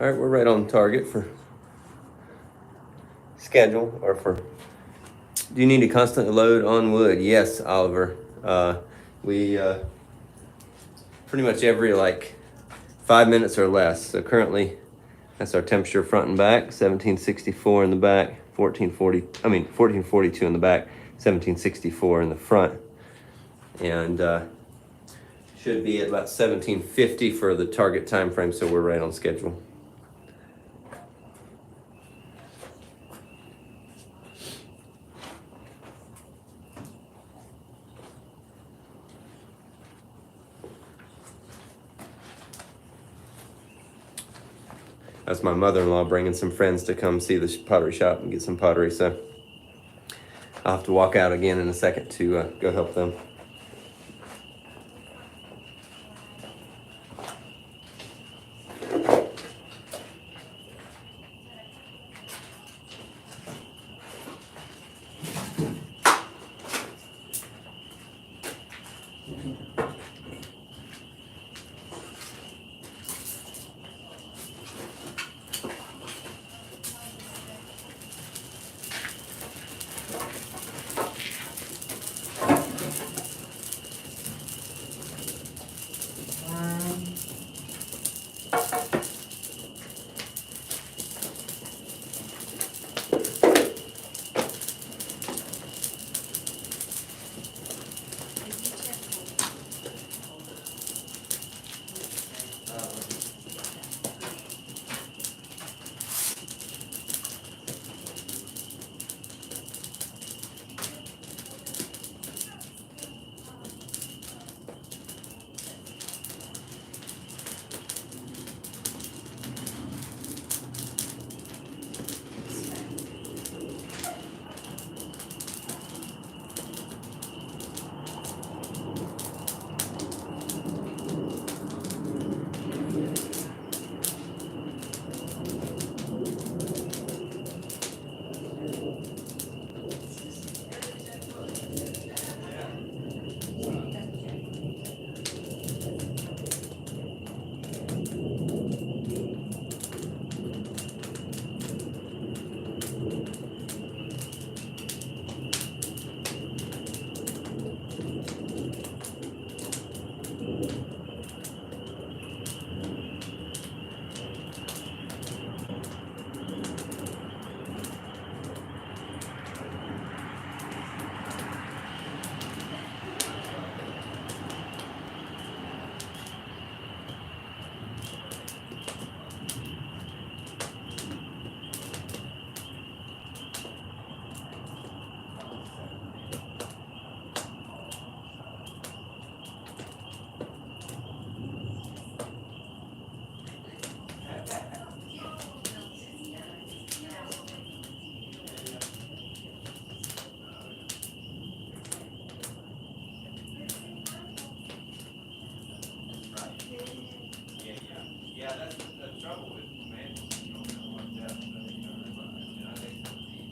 All right, we're right on target for schedule or for. Do you need to constantly load on wood? Yes, Oliver. We pretty much every like 5 minutes or less. So currently, that's our temperature front and back. 1764 in the back, 1442 in the back, 1764 in the front, and should be at about 1750 for the target time frame. So we're right on schedule. That's my mother-in-law bringing some friends to come see the pottery shop and get some pottery. So I'll have to walk out again in a second to go help them. Yeah, that's the trouble with manuals, you don't know what depth, but you know, that's what, you know, I think some of these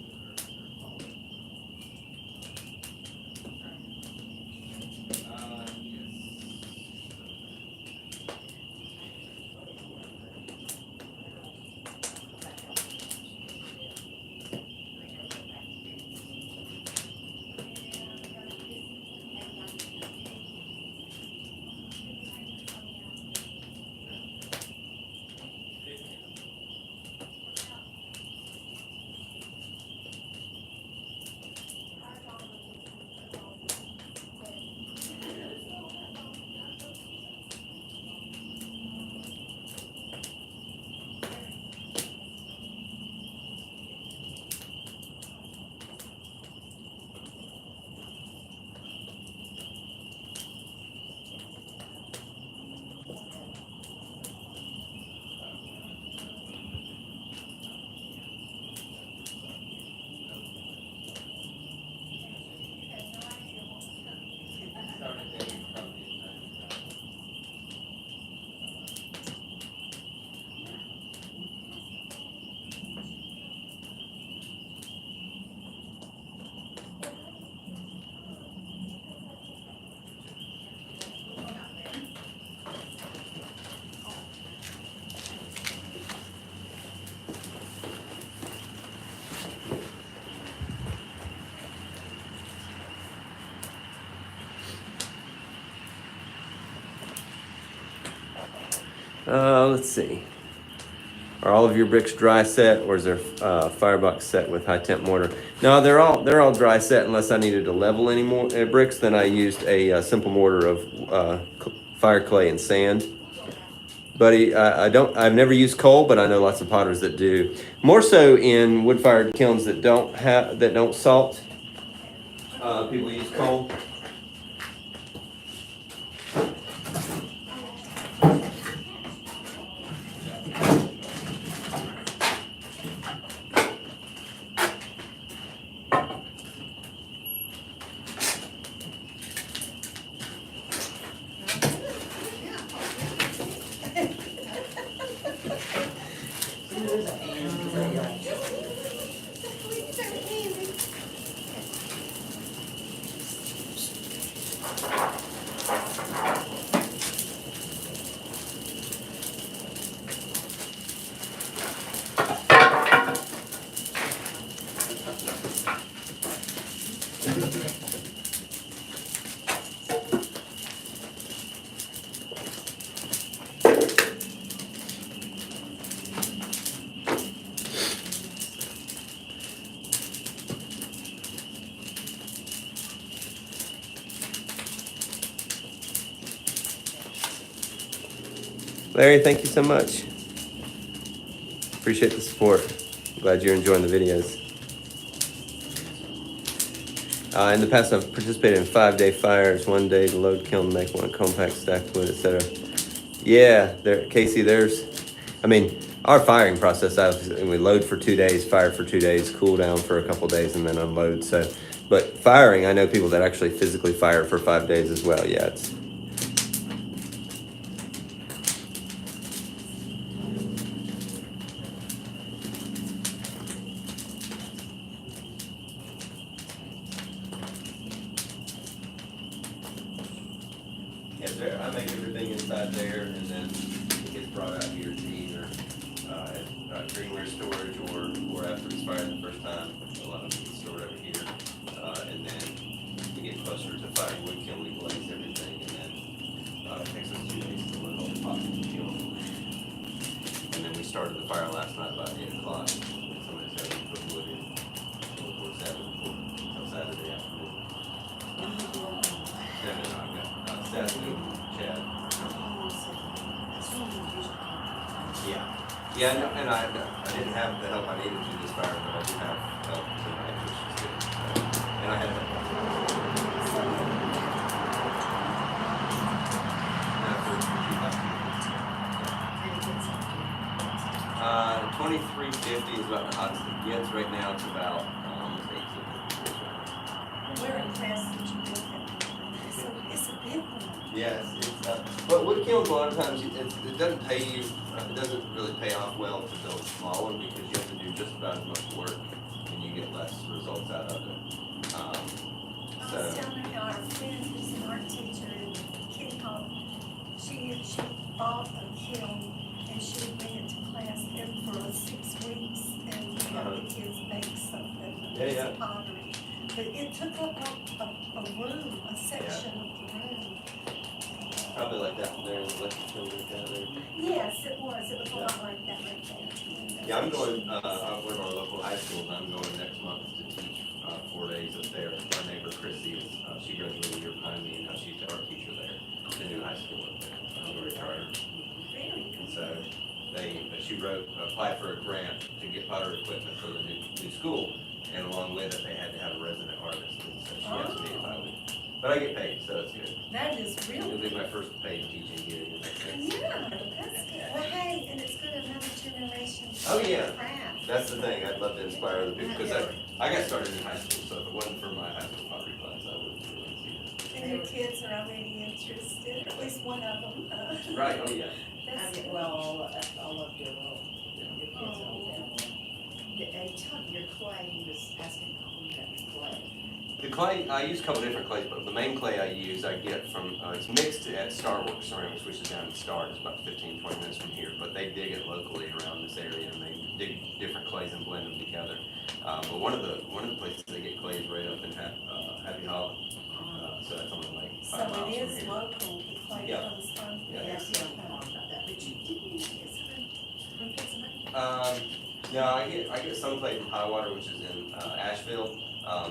let's see. Are all of your bricks dry set, or is there firebox set with high temp mortar? No, they're all dry set unless I needed to level any more bricks. Then I used a simple mortar of fire clay and sand. Buddy, I've never used coal, but I know lots of potters that do. More so in wood-fired kilns that don't salt. People use coal. Larry, thank you so much. Appreciate the support. Glad you're enjoying the videos. In the past, I've participated in 5-day fires, 1 day to load kiln, make one compact stacked wood, etc. Yeah, Casey, our firing process, we load for 2 days, fire for 2 days, cool down for a couple days, and then unload. But firing, I know people that actually physically fire for 5 days as well. Yeah, it's. Yes, sir. I make everything inside there, and then it gets brought out here to either greenware storage or after it's fired the first time. A lot of it gets stored over here, and then we get closer to firewood kiln, we glaze everything, and then it takes us 2 days to load all the pot in the kiln. And then we started the fire last night about 8 o'clock. Somebody said we put wood in before 7 until Saturday afternoon. Devin and I got Saturday, Chad. Yeah. Yeah, and I didn't have the help I needed to do this fire, but I do have help tonight, which is good. And I had help. 2350 is about the hottest it gets. Right now it's about almost 18 degrees. We're impressed that you built that. It's a big one. Yes, but wood kilns a lot of times, it doesn't pay you, it doesn't really pay off well to build smaller because you have to do just about as much work and you get less results out of it. I was So, telling our friend who's an art teacher in Kitty Hawk, she bought a kiln and she went into class there for 6 weeks and had the kids make something, Yeah, yeah. pottery. But it took up a room, a section of the room. probably like that one there, the electric kiln down there. Yes, it was a lot like that right there. Yeah, I'm going, one of our local high schools, I'm going next month to teach, 4 days up there. Our neighbor Chrissy is, she graduated a year behind me, and now she's the art teacher there, the new high school up there. I'm retired. Very And so she applied for a grant to get pottery equipment for the new school, and along with it, they had to have a resident artist, and so she asked me if I would, but I get paid, so it's good. That is It'll really, be my first paid teaching gig. yeah, that's good. Well, hey, and it's good another generation. to Oh, yeah. craft. That's the thing, I'd love to inspire other people, because I got started in high school, so if it wasn't for my high school pottery class, I wouldn't really see And your kids are already interested, or at least one of them. it. Right, oh yeah. That's good. Well, all of your kids all down Your clay, he was asking how you got your clay. The clay, I use a couple different clays, but the main clay I use, I get from, it's mixed at Starworks Ceramics, which is down in Star, it's about 15, 20 minutes from here, but they dig it locally around this area, and they dig different clays and blend them together. But one of the places they get clay is right up in Happy Hollow, so that's only like 5 So miles it from is here. local, the clay Yeah. comes from. Yeah. Yes, yeah, we talked about that, but you didn't get some. No, I get some clay from Highwater, which is in Asheville,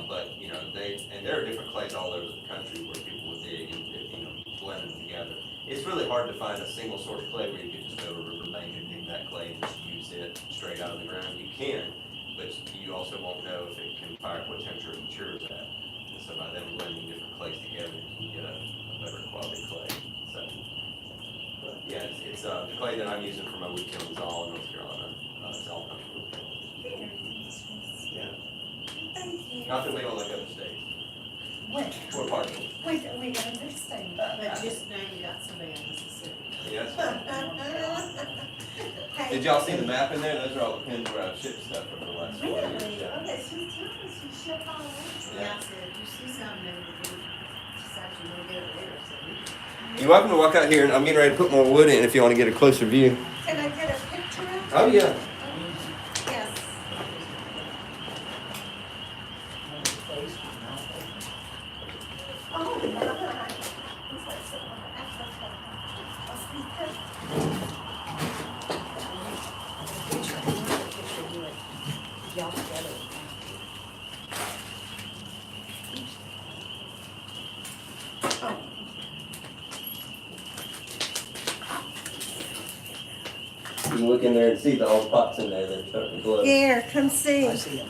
but you know there are different clays all over the country where people will dig and blend them together. It's really hard to find a single source clay where you can just go to a riverbank and dig that clay and just use it straight out of the ground. You can, but you also won't know if it can fire what temperature it matures at. And so by them blending different clays together, you can get a better quality clay. So, but yeah, it's the clay that I'm using for my wood kiln is all in North Carolina. It's all country wood kiln. Very interesting. Yeah. Thank you. Not that we don't like other states. Wait, We're part of it. we understand. But just now you got somebody in Mississippi. Yes. Hey, Did y'all see the map in there? Those are all the pins where I've shipped stuff over the last 4 years. Really? Yeah. Okay, so tell us, you ship all over? Yeah, I said, if you see something that you decide you want to get it there, so You're welcome to walk out here, and I'm getting ready to put more wood in if you want to get a closer view. Can I get a picture of it? Oh, yeah. Yes. Oh, my. Is that so? A speaker? picture of you and y'all together. Oh. You can look in there and see the old pots in there that are starting to glow. Here, come see. I see them.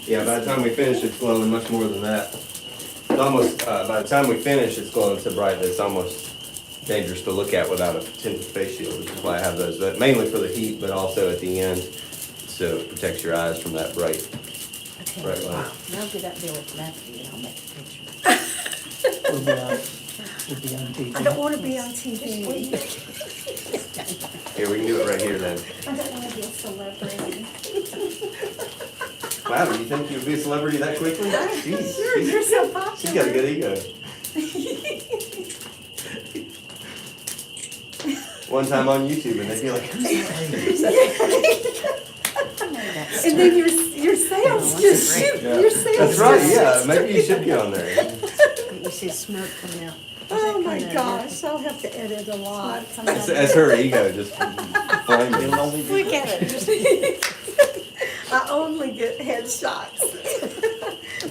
Yeah, by the time we finish, it's glowing much more than that. It's almost, by the time we finish, it's glowing so bright that it's almost dangerous to look at without a tinted face shield, which is why I have those, but mainly for the heat, but also at the end, so it protects your eyes from that bright. Okay. Right, right. Now get up there with Matthew and I'll make a picture. We'll be on TV. I don't want to be on TV. Here, we can do it right here then. I don't want to be a celebrity. Wow, do you think you'd be a celebrity that quickly? Jeez, Sure, you're so popular. she's got a good ego. One time on YouTube and they'd be like, And then your sales just shoot, yeah. your sales That's right, just yeah, shoot. maybe you should be on there. You see smoke coming out. Oh my gosh, I'll have to edit a lot. As her ego just flaming. It'll only be Look at it. I only get headshots.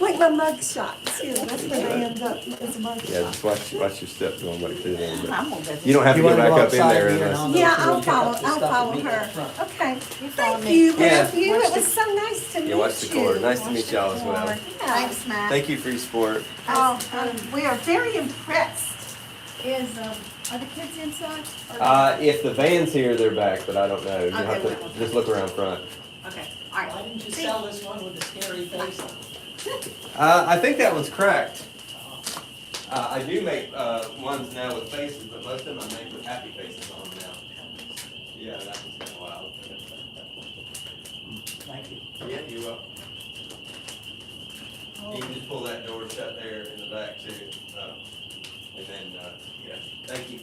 Like my mug shots, you know, that's where they end up, as mug Yeah, shots. just watch your step going right through there. but I'm gonna bet You don't have to You go wanna back go up in outside there here and unless. I'll- Yeah, So I'll you pick up follow, the I'll stuff follow and meet her. at the front. Okay, follow thank me. you, Yeah. Matthew, it Watch was so nice to meet you. watch the cord. Nice to meet y'all as well. Yeah. Thanks, Matt. Thank you for your support. Oh, we are very impressed. Are the kids inside? Or- If the van's here, they're back, but I don't know. You have Okay, to well- just look around front. Okay, all right. Why didn't you sell this one with the scary face on it? I think that one's cracked. I do make ones now with faces, but most of them I make with happy faces on them now. Yeah, that one's been a while. Thank you. Yeah, you're welcome. You can just pull that door shut there in the back too. And then, yeah, thank you.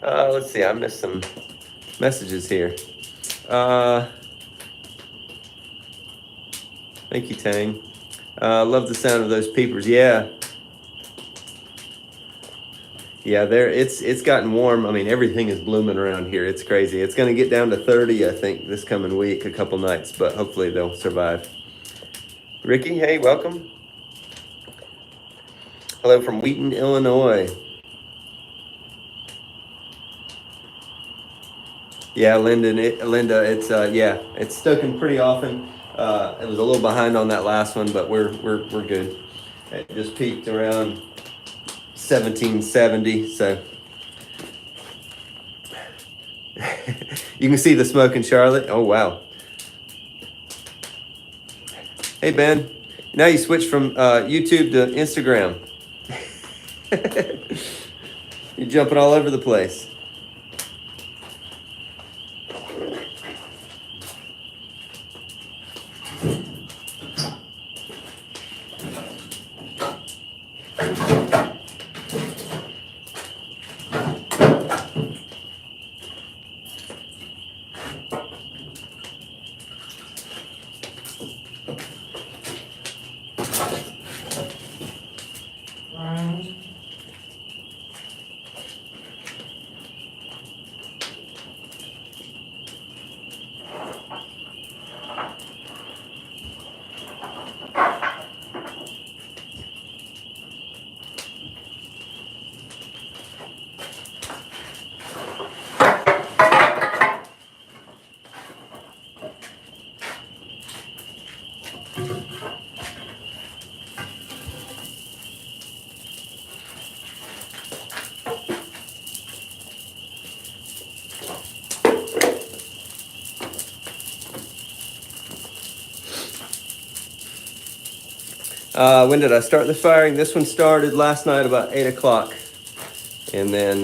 Let's see, I missed some messages here. Thank you, Tang. Love the sound of those peepers. Yeah. Yeah, it's gotten warm. I mean, everything is blooming around here. It's crazy. It's gonna get down to 30, I think, this coming week, a couple nights, but hopefully they'll survive. Ricky, hey, welcome. Hello from Wheaton, Illinois. Yeah, Linda, it's yeah, it's stoking pretty often. It was a little behind on that last one, but we're good. It just peaked around 1770, so you can see the smoke in Charlotte. Oh wow. Hey Ben, now you switched from YouTube to Instagram. You're jumping all over the place. When did I start the firing? This one started last night about 8 o'clock. And then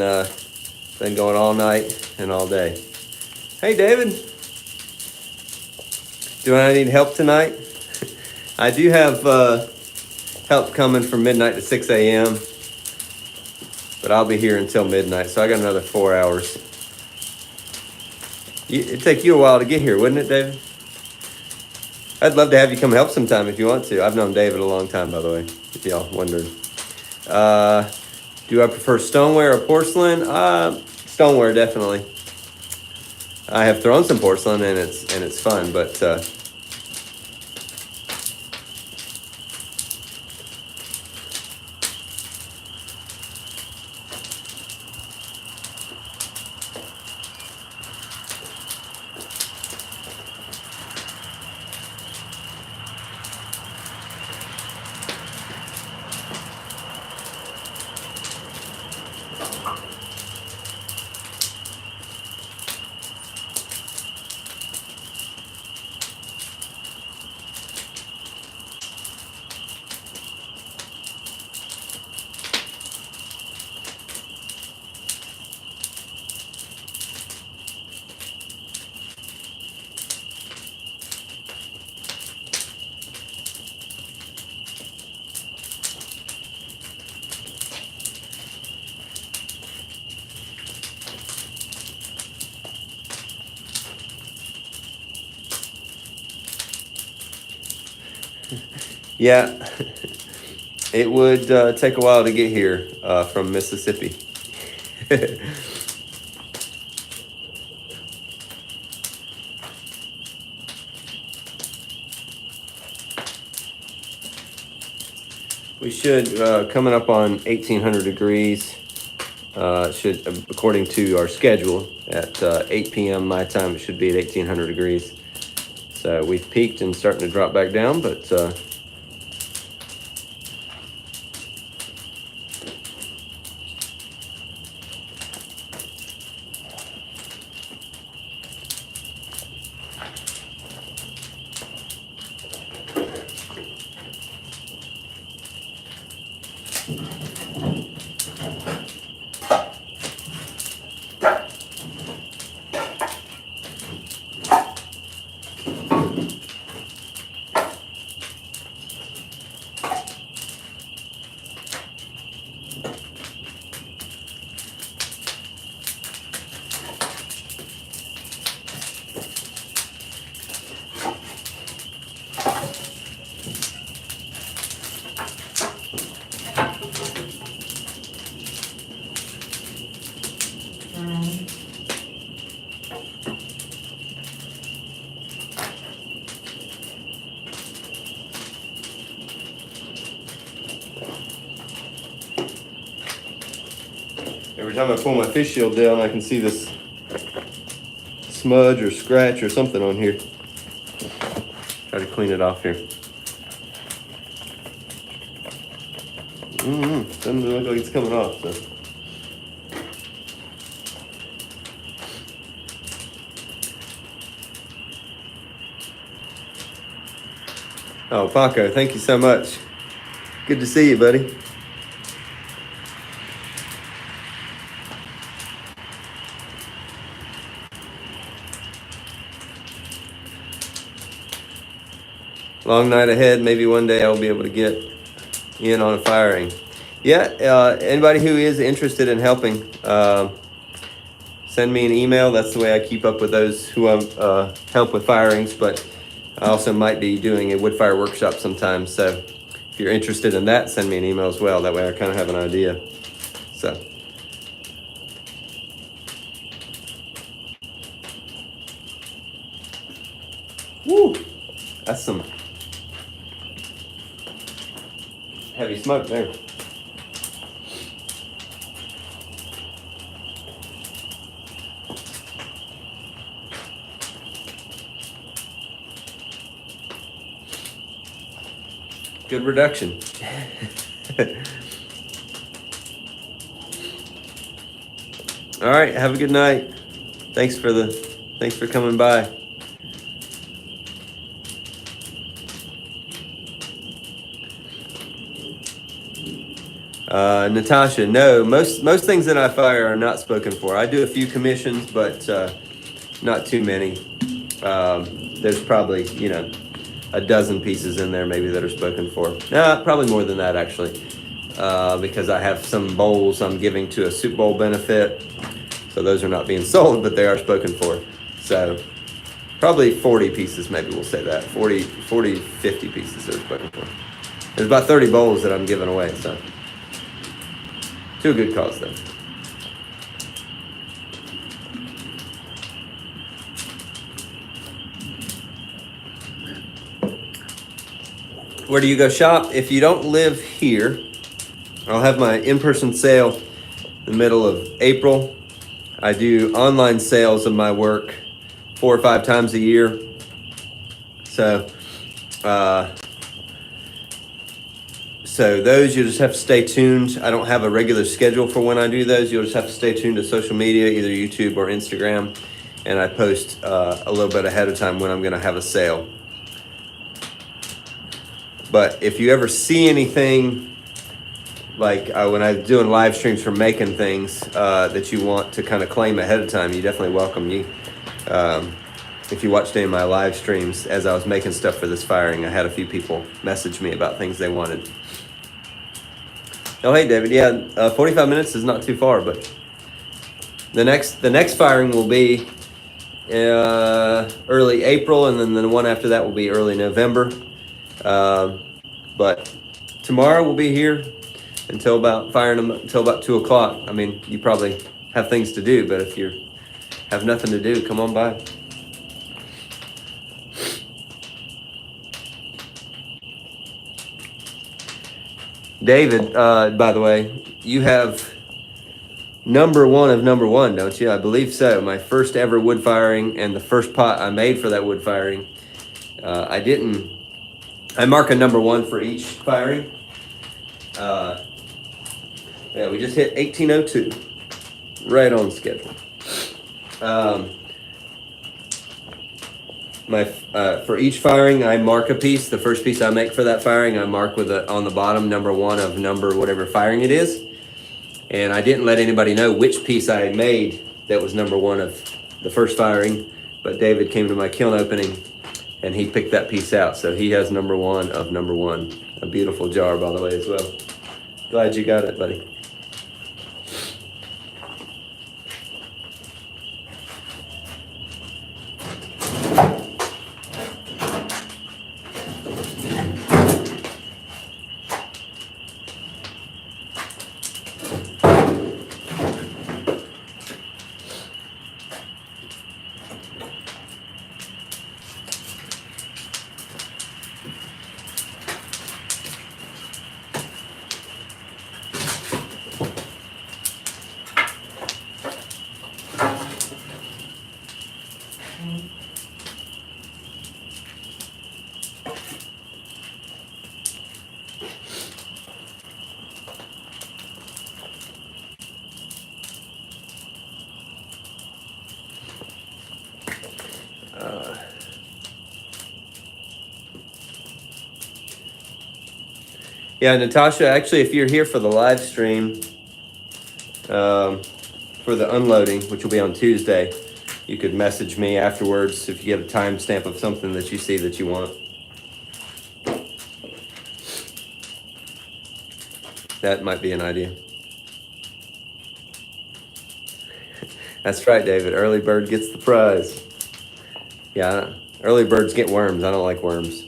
been going all night and all day. Hey, David. Do I need help tonight? I do have help coming from midnight to 6 a.m. But I'll be here until midnight, so I got another 4 hours. It'd take you a while to get here, wouldn't it, David? I'd love to have you come help sometime if you want to. I've known David a long time, by the way, if y'all wondered. Do I prefer stoneware or porcelain? Stoneware, definitely. I have thrown some porcelain and it's fun, but yeah, it would take a while to get here from Mississippi. We should, coming up on 1800 degrees. Should, according to our schedule, at 8 p.m. my time, it should be at 1800 degrees. So we've peaked and starting to drop back down, but every time I pull my fish shield down, I can see this smudge or scratch or something on here. Try to clean it off here. Doesn't look like it's coming off, so. Oh, Paco, thank you so much. Good to see you, buddy. Long night ahead. Maybe one day I'll be able to get in on a firing. Yeah, anybody who is interested in helping, send me an email. That's the way I keep up with those who help with firings, but I also might be doing a wood fire workshop sometime. So if you're interested in that, send me an email as well. That way I kind of have an idea. So. Woo! That's some heavy smoke there. Good reduction. All right, have a good night. Thanks for coming by. Natasha, no, most things that I fire are not spoken for. I do a few commissions, but not too many. There's probably, a dozen pieces in there maybe that are spoken for. No, probably more than that actually, because I have some bowls I'm giving to a soup bowl benefit. So those are not being sold, but they are spoken for. So probably 40 pieces, maybe we'll say that. 40, 50 pieces that are spoken for. There's about 30 bowls that I'm giving away, so. To a good cause, though. Where do you go shop? If you don't live here, I'll have my in-person sale in the middle of April. I do online sales of my work 4 or 5 times a year. So, those, you'll just have to stay tuned. I don't have a regular schedule for when I do those. You'll just have to stay tuned to social media, either YouTube or Instagram. And I post a little bit ahead of time when I'm going to have a sale. But if you ever see anything, like when I'm doing live streams for making things that you want to kind of claim ahead of time, you definitely welcome you. If you watched any of my live streams as I was making stuff for this firing, I had a few people message me about things they wanted. Oh, hey, David. Yeah, 45 minutes is not too far, but the next firing will be early April, and then the one after that will be early November. But tomorrow we'll be here until about firing them until about 2 o'clock. I mean, you probably have things to do, but if you have nothing to do, come on by. David, by the way, you have number one of number one, don't you? I believe so. My first ever wood firing and the first pot I made for that wood firing. I mark a number one for each firing. Yeah, we just hit 1802. Right on schedule. For each firing, I mark a piece. The first piece I make for that firing, I mark with on the bottom number one of number whatever firing it is. And I didn't let anybody know which piece I had made that was number one of the first firing. But David came to my kiln opening and he picked that piece out. So he has number one of number one. A beautiful jar, by the way, as well. Glad you got it, buddy. Yeah, Natasha, actually, if you're here for the live stream, for the unloading, which will be on Tuesday, you could message me afterwards if you get a timestamp of something that you see that you want. That might be an idea. That's right, David. Early bird gets the prize. Yeah, early birds get worms. I don't like worms.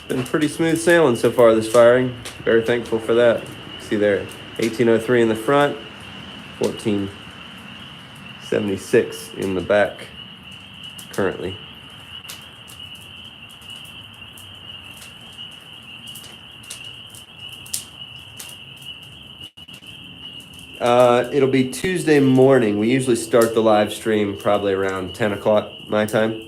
Been pretty smooth sailing so far this firing. Very thankful for that. See there, 1803 in the front, 1476 in the back currently. It'll be Tuesday morning. We usually start the live stream probably around 10 o'clock my time.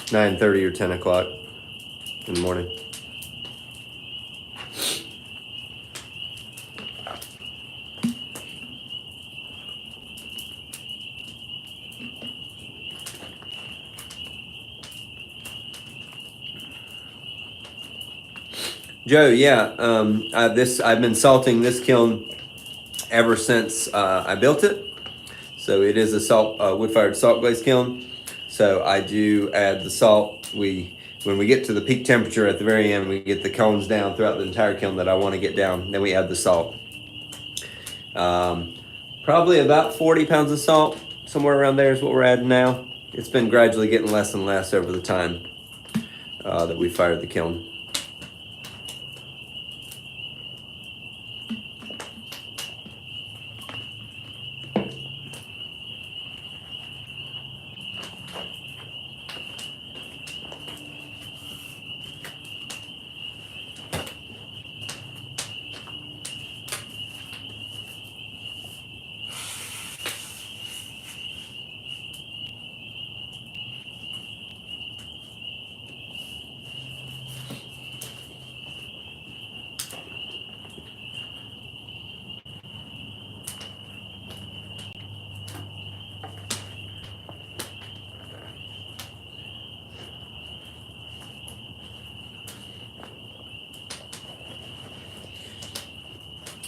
9:30 or 10 o'clock in the morning. Joe, yeah, I've been salting this kiln ever since I built it. So it is a wood-fired salt glaze kiln. So I do add the salt. When we get to the peak temperature at the very end, we get the cones down throughout the entire kiln that I want to get down. Then we add the salt. Probably about 40 pounds of salt, somewhere around there is what we're adding now. It's been gradually getting less and less over the time that we fired the kiln.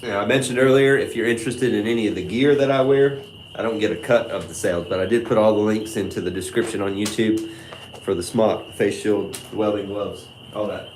Now, I mentioned earlier, if you're interested in any of the gear that I wear, I don't get a cut of the sales, but I did put all the links into the description on YouTube for the smock, the face shield, the welding gloves, all that.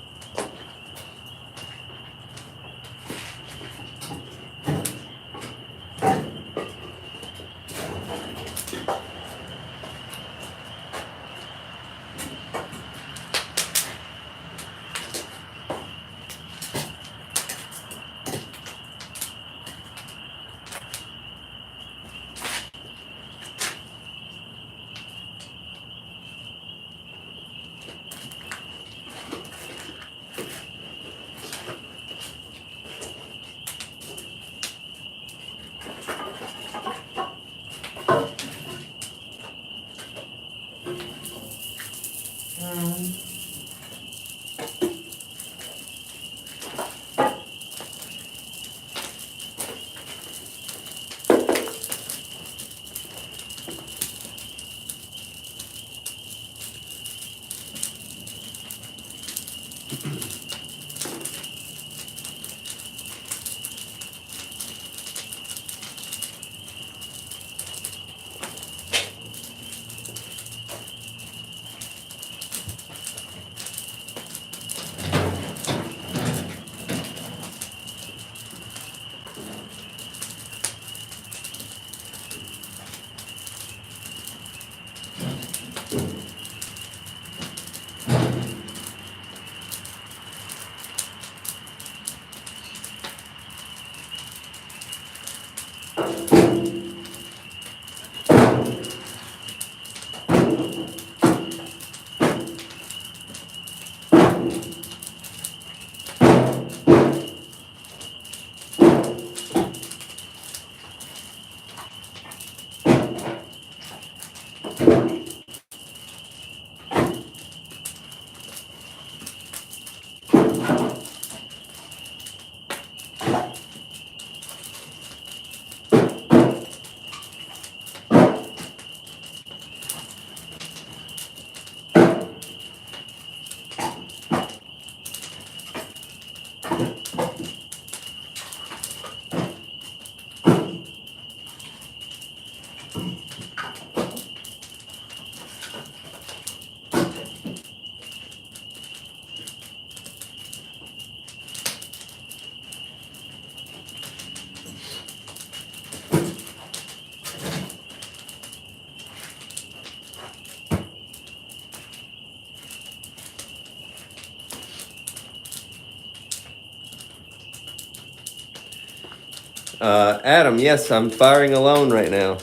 Adam, yes, I'm firing alone right now.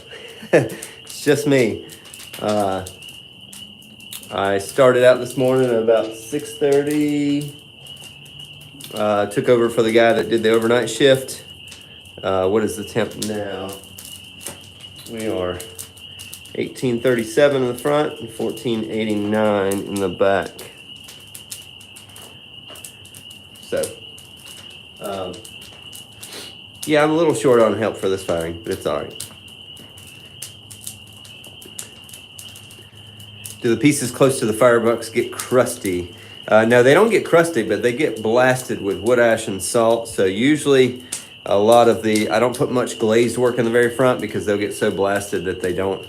It's just me. I started out this morning at about 6:30. Took over for the guy that did the overnight shift. What is the temp now? We are 1837 in the front and 1489 in the back. So, yeah, I'm a little short on help for this firing, but it's all right. Do the pieces close to the firebox get crusty? No, they don't get crusty, but they get blasted with wood ash and salt. So usually a lot of I don't put much glazed work in the very front because they'll get so blasted that they don't,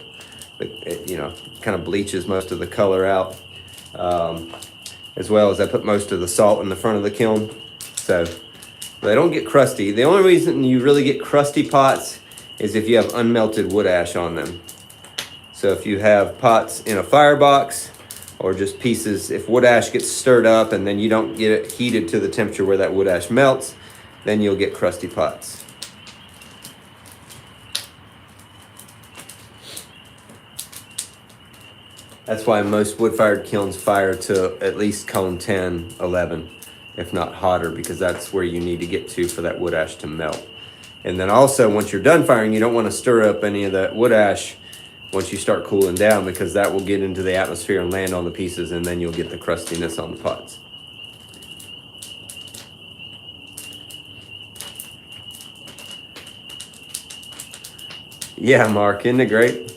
kind of bleaches most of the color out. As well as I put most of the salt in the front of the kiln. So they don't get crusty. The only reason you really get crusty pots is if you have unmelted wood ash on them. So if you have pots in a firebox or just pieces, if wood ash gets stirred up and then you don't get it heated to the temperature where that wood ash melts, then you'll get crusty pots. That's why most wood-fired kilns fire to at least cone 10, 11, if not hotter, because that's where you need to get to for that wood ash to melt. And then also, once you're done firing, you don't want to stir up any of that wood ash once you start cooling down, because that will get into the atmosphere and land on the pieces, and then you'll get the crustiness on the pots. Yeah, Mark, isn't it great?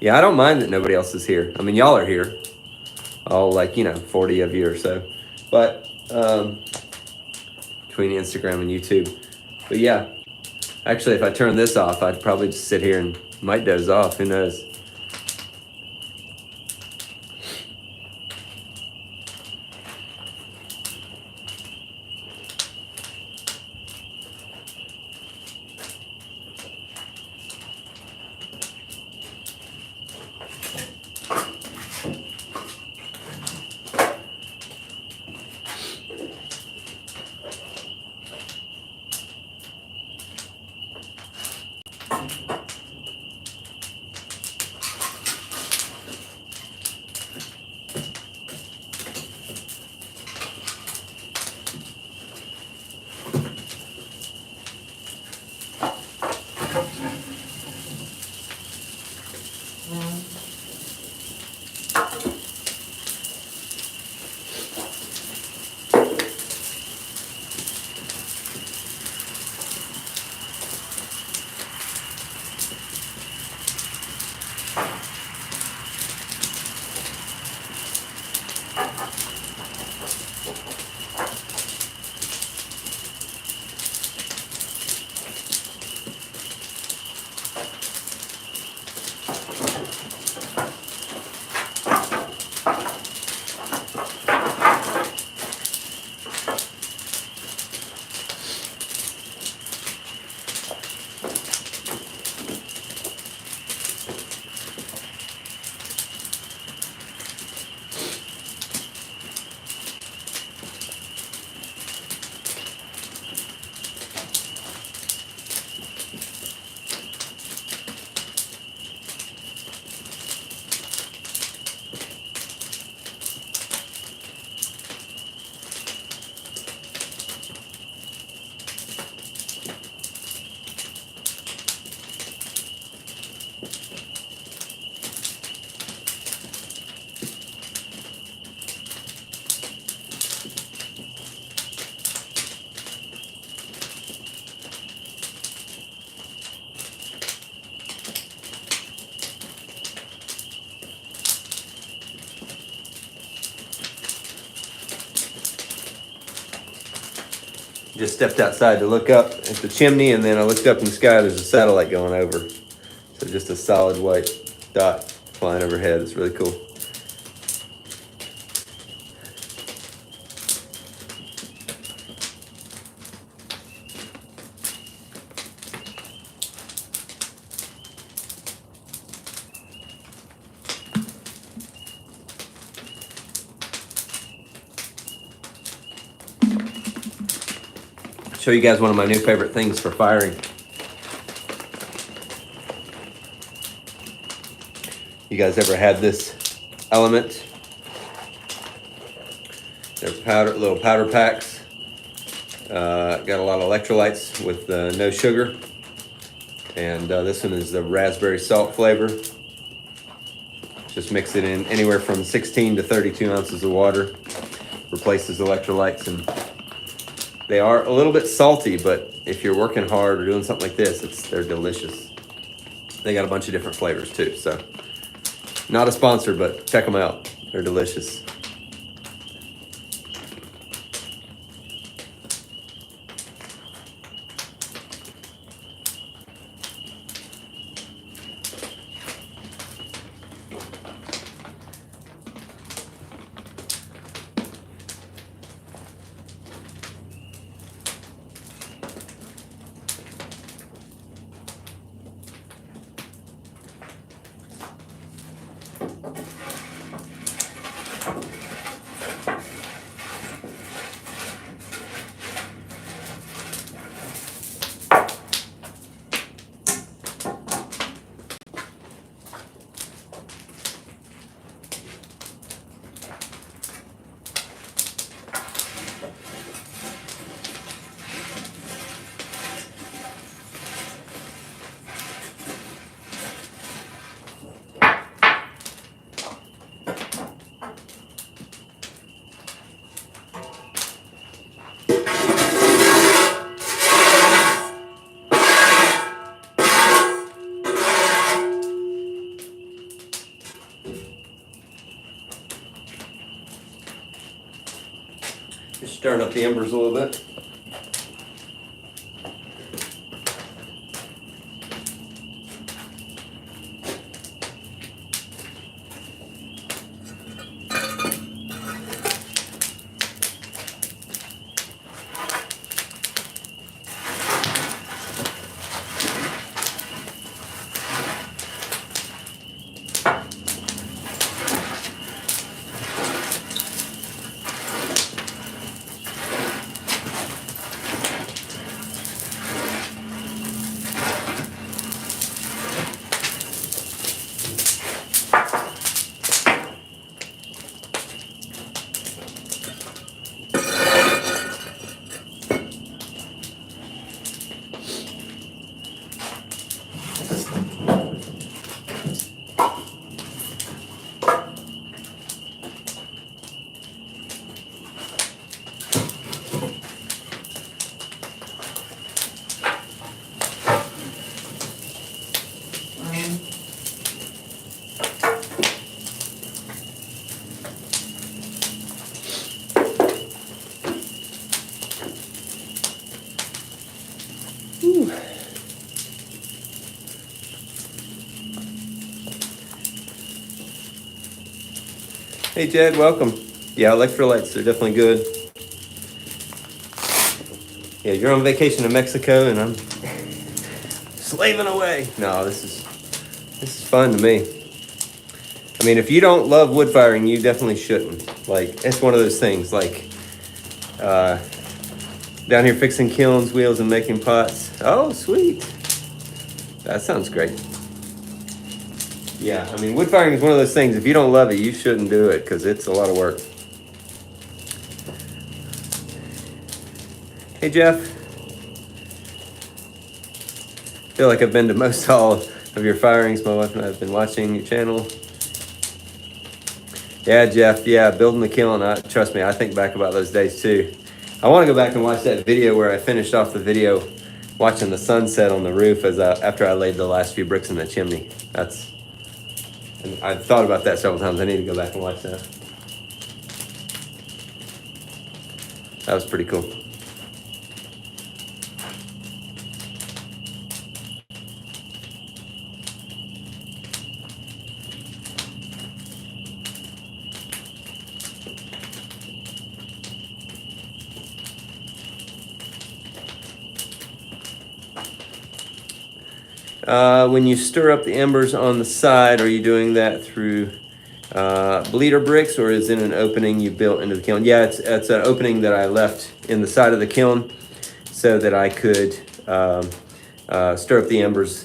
Yeah, I don't mind that nobody else is here. I mean, y'all are here. All 40 of you or so. But between Instagram and YouTube. But yeah, actually, if I turn this off, I'd probably just sit here and might doze off. Who knows? Just stepped outside to look up at the chimney, and then I looked up in the sky. There's a satellite going over. So just a solid white dot flying overhead. It's really cool. Show you guys one of my new favorite things for firing. You guys ever had this element? They're little powder packs. Got a lot of electrolytes with no sugar. And this one is the raspberry salt flavor. Just mix it in anywhere from 16 to 32 ounces of water. Replaces electrolytes, and they are a little bit salty, but if you're working hard or doing something like this, they're delicious. They got a bunch of different flavors too, so not a sponsor, but check them out. They're delicious. Just stirring up the embers a little bit. Hey Jed, welcome. Yeah, electrolytes are definitely good. Yeah, you're on vacation in Mexico and I'm slaving away. No, this is fun to me. I mean, if you don't love wood firing, you definitely shouldn't. Like, it's one of those things, like, down here fixing kilns, wheels, and making pots. Oh, sweet. That sounds great. Yeah, I mean, wood firing is one of those things, if you don't love it, you shouldn't do it, because it's a lot of work. Hey, Jeff. Feel like I've been to most all of your firings. My wife and I have been watching your channel. Yeah, Jeff, yeah, building the kiln, trust me, I think back about those days too. I want to go back and watch that video where I finished off the video watching the sunset on the roof after I laid the last few bricks in the chimney. And I've thought about that several times. I need to go back and watch that. That was pretty cool. when you stir up the embers on the side, are you doing that through bleeder bricks, or is it an opening you built into the kiln? Yeah, it's an opening that I left in the side of the kiln so that I could stir up the embers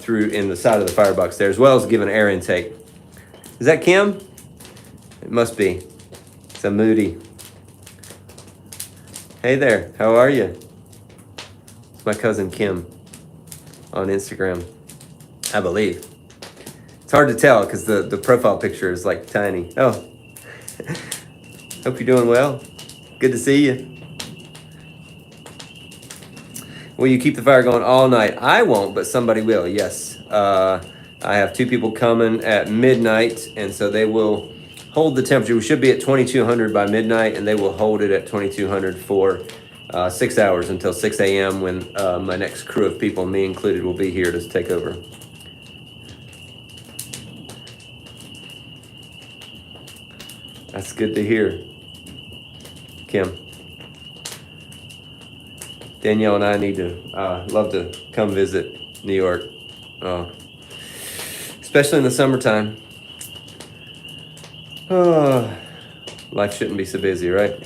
through in the side of the firebox there, as well as give an air intake. Is that Kim? It must be. It's a Moody. Hey there, how are you? It's my cousin Kim on Instagram, I believe. It's hard to tell because the profile picture is like tiny. Oh, hope you're doing well. Good to see you. Will you keep the fire going all night? I won't, but somebody will, yes. I have 2 people coming at midnight, and so they will hold the temperature. We should be at 2200 by midnight, and they will hold it at 2200 for 6 hours until 6 a.m. when my next crew of people, me included, will be here to take over. That's good to hear, Kim. Danielle and I need to, love to come visit New York, especially in the summertime. Oh, life shouldn't be so busy, right?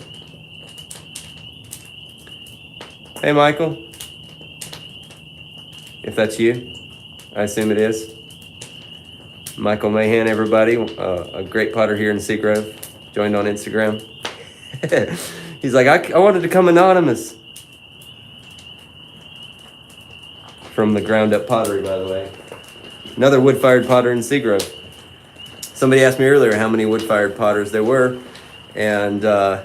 Hey, Michael. If that's you, I assume it is. Michael Mahan, everybody, a great potter here in Seagrove, joined on Instagram. He's like, I wanted to come anonymous. From the Ground Up Pottery, by the way. Another wood-fired potter in Seagrove. Somebody asked me earlier how many wood-fired potters there were, and I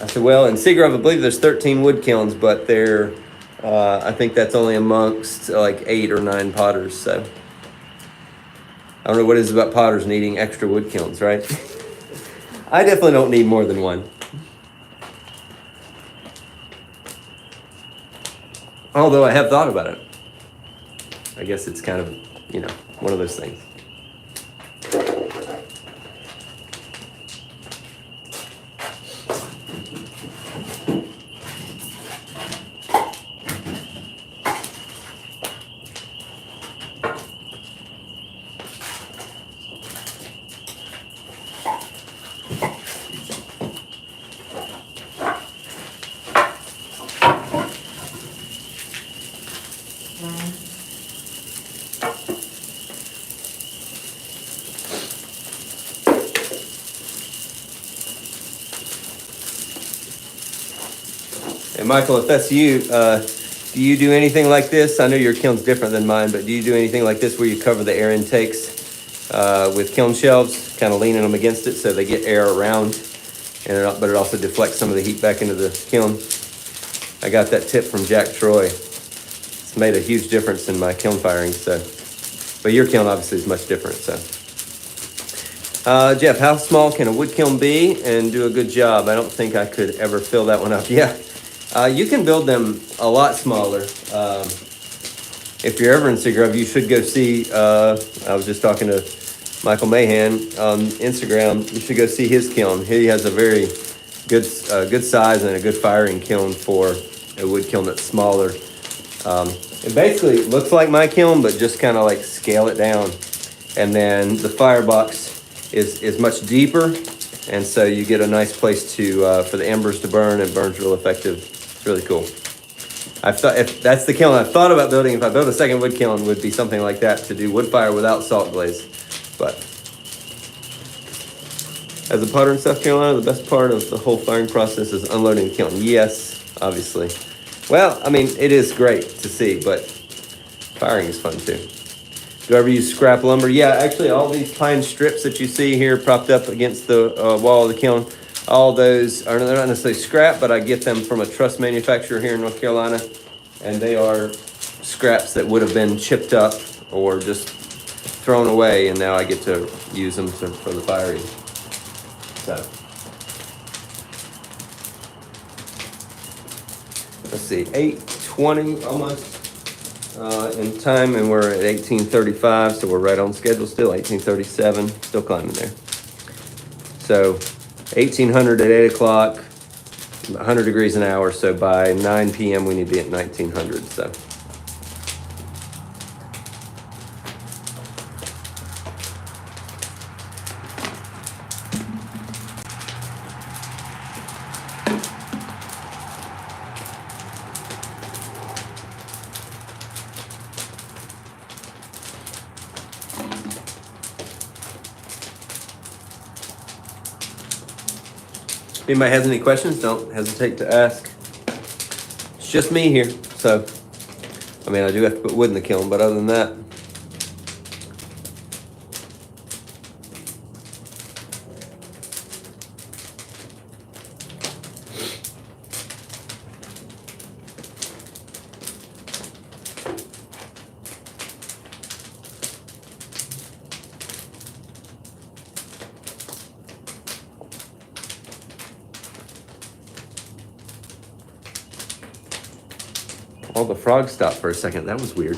said, well, in Seagrove, I believe there's 13 wood kilns, but I think that's only amongst like 8 or 9 potters, so. I don't know what it is about potters needing extra wood kilns, right? I definitely don't need more than one. Although I have thought about it. I guess it's kind of, one of those things. And Michael, if that's you, do you do anything like this? I know your kiln's different than mine, but do you do anything like this where you cover the air intakes with kiln shelves, kind of leaning them against it so they get air around, but it also deflects some of the heat back into the kiln? I got that tip from Jack Troy. It's made a huge difference in my kiln firing, so. But your kiln obviously is much different, so. Jeff, how small can a wood kiln be and do a good job? I don't think I could ever fill that one up. Yeah. You can build them a lot smaller. If you're ever in Seagrove, you should go see, I was just talking to Michael Mahan on Instagram. You should go see his kiln. He has a very good size and a good firing kiln for a wood kiln that's smaller. It basically looks like my kiln, but just kind of like scale it down. And then the firebox is much deeper, and so you get a nice place for the embers to burn. It burns real effective. It's really cool. I've thought, if that's the kiln I've thought about building, if I build a second wood kiln, would be something like that, to do wood fire without salt glaze. But as a potter in South Carolina, the best part of the whole firing process is unloading the kiln. Yes, obviously. Well, I mean, it is great to see, but firing is fun too. Do I ever use scrap lumber? Yeah, actually, all these pine strips that you see here propped up against the wall of the kiln, all those they're not necessarily scrap, but I get them from a truss manufacturer here in North Carolina, and they are scraps that would have been chipped up or just thrown away, and now I get to use them for the firing. So, let's see, 8:20 almost in time, and we're at 18:35, so we're right on schedule still. 18:37, still climbing there. So 1800 at 8 o'clock, 100 degrees an hour, so by 9 p.m. we need to be at 1900. So If anybody has any questions, don't hesitate to ask. It's just me here, so I mean I do have to put wood in the kiln, but other than that. Oh, the frog stopped for a second. That was weird.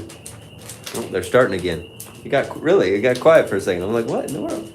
Oh, they're starting again. It got quiet for a second. I'm like, what in the world?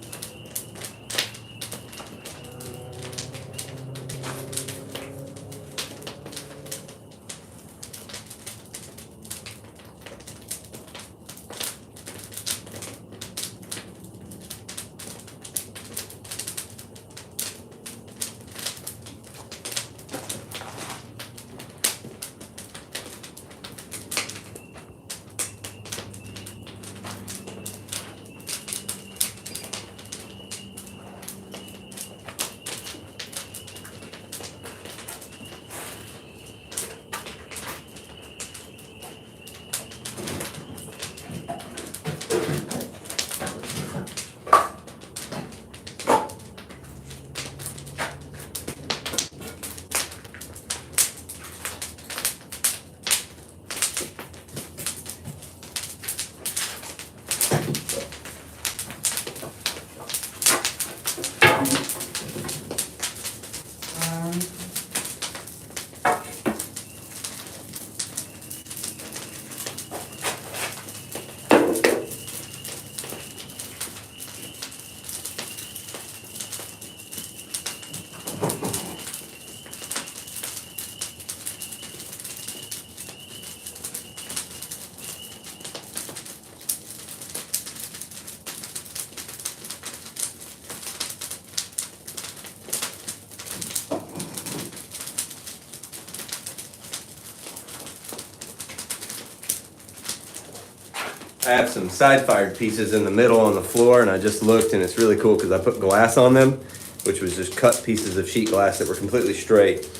I have some side-fired pieces in the middle on the floor, and I just looked, and it's really cool because I put glass on them, which was just cut pieces of sheet glass that were completely straight.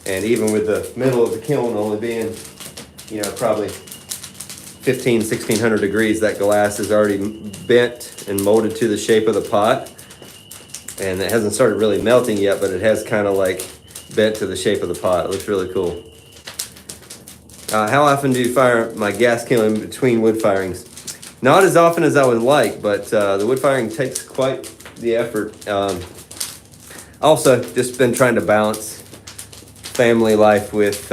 And even with the middle of the kiln only being, probably 1600 degrees, that glass is already bent and molded to the shape of the pot. And it hasn't started really melting yet, but it has kind of like bent to the shape of the pot. It looks really cool. How often do you fire my gas kiln in between wood firings? Not as often as I would like, but the wood firing takes quite the effort. Also, just been trying to balance family life with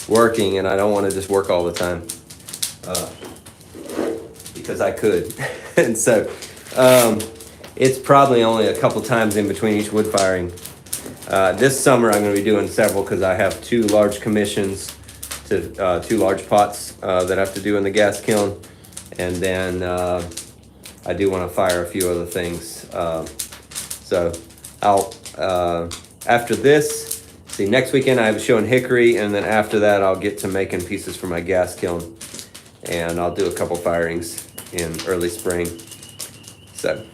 working, and I don't want to just work all the time because I could. And so it's probably only a couple times in between each wood firing. This summer I'm going to be doing several because I have two large commissions to two large pots that I have to do in the gas kiln. And then I do want to fire a few other things. So I'll, after this, see, next weekend I have a show in Hickory, and then after that I'll get to making pieces for my gas kiln. And I'll do a couple firings in early spring. So.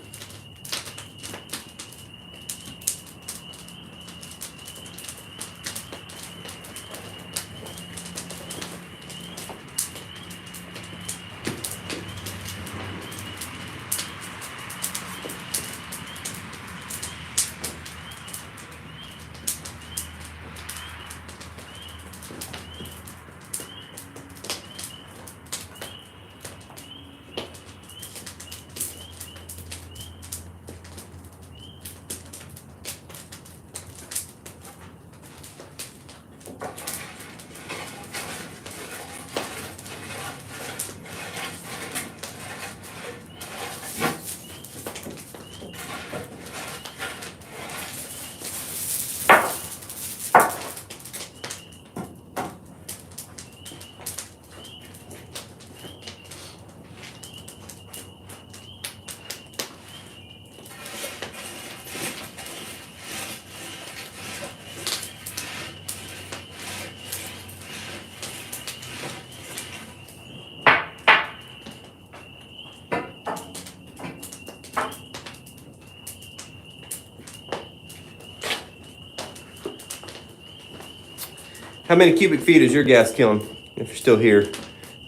How many cubic feet is your gas kiln? If you're still here.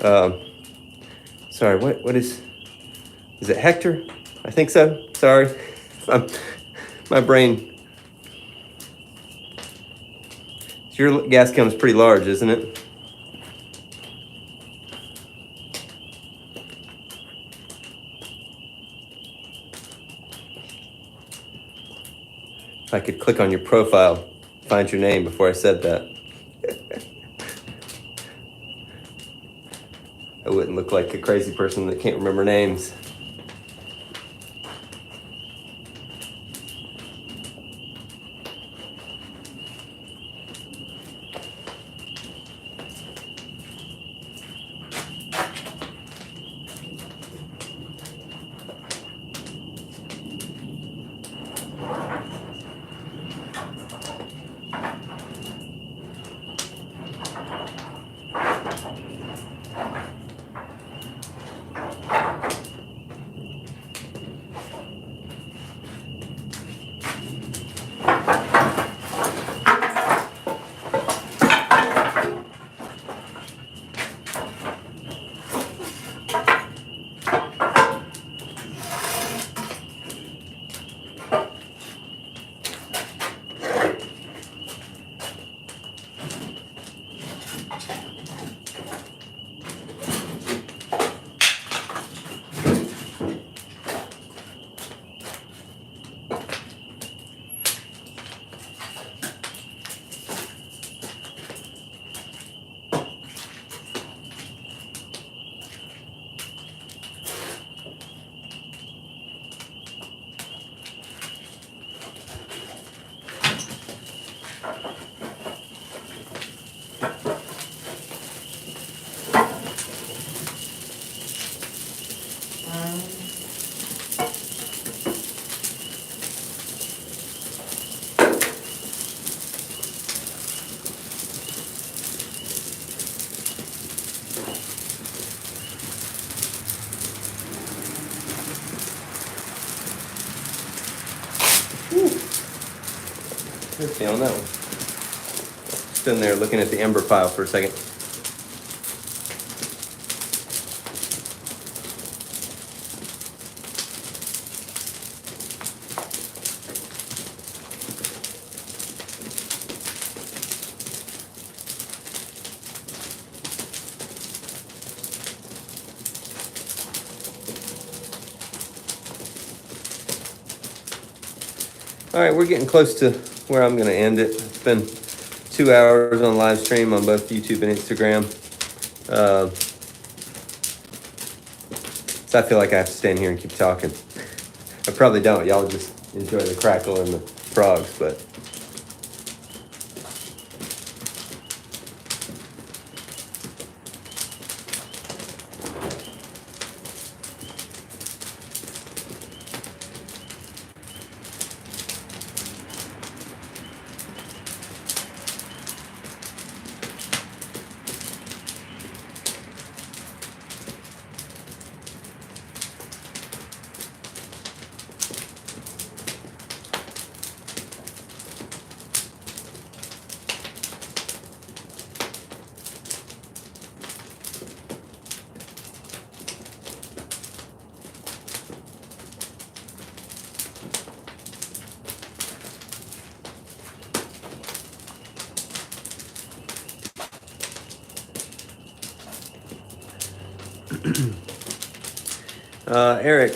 Sorry, what is it Hector? I think so. Sorry. My brain. Your gas kiln is pretty large, isn't it? If I could click on your profile, find your name before I said that. I wouldn't look like a crazy person that can't remember names. Good feeling that one. Sitting there looking at the ember pile for a second. All right, we're getting close to where I'm going to end it. It's been 2 hours on live stream on both YouTube and Instagram. So I feel like I have to stand here and keep talking. I probably don't. Y'all just enjoy the crackle and the frogs, but. Eric,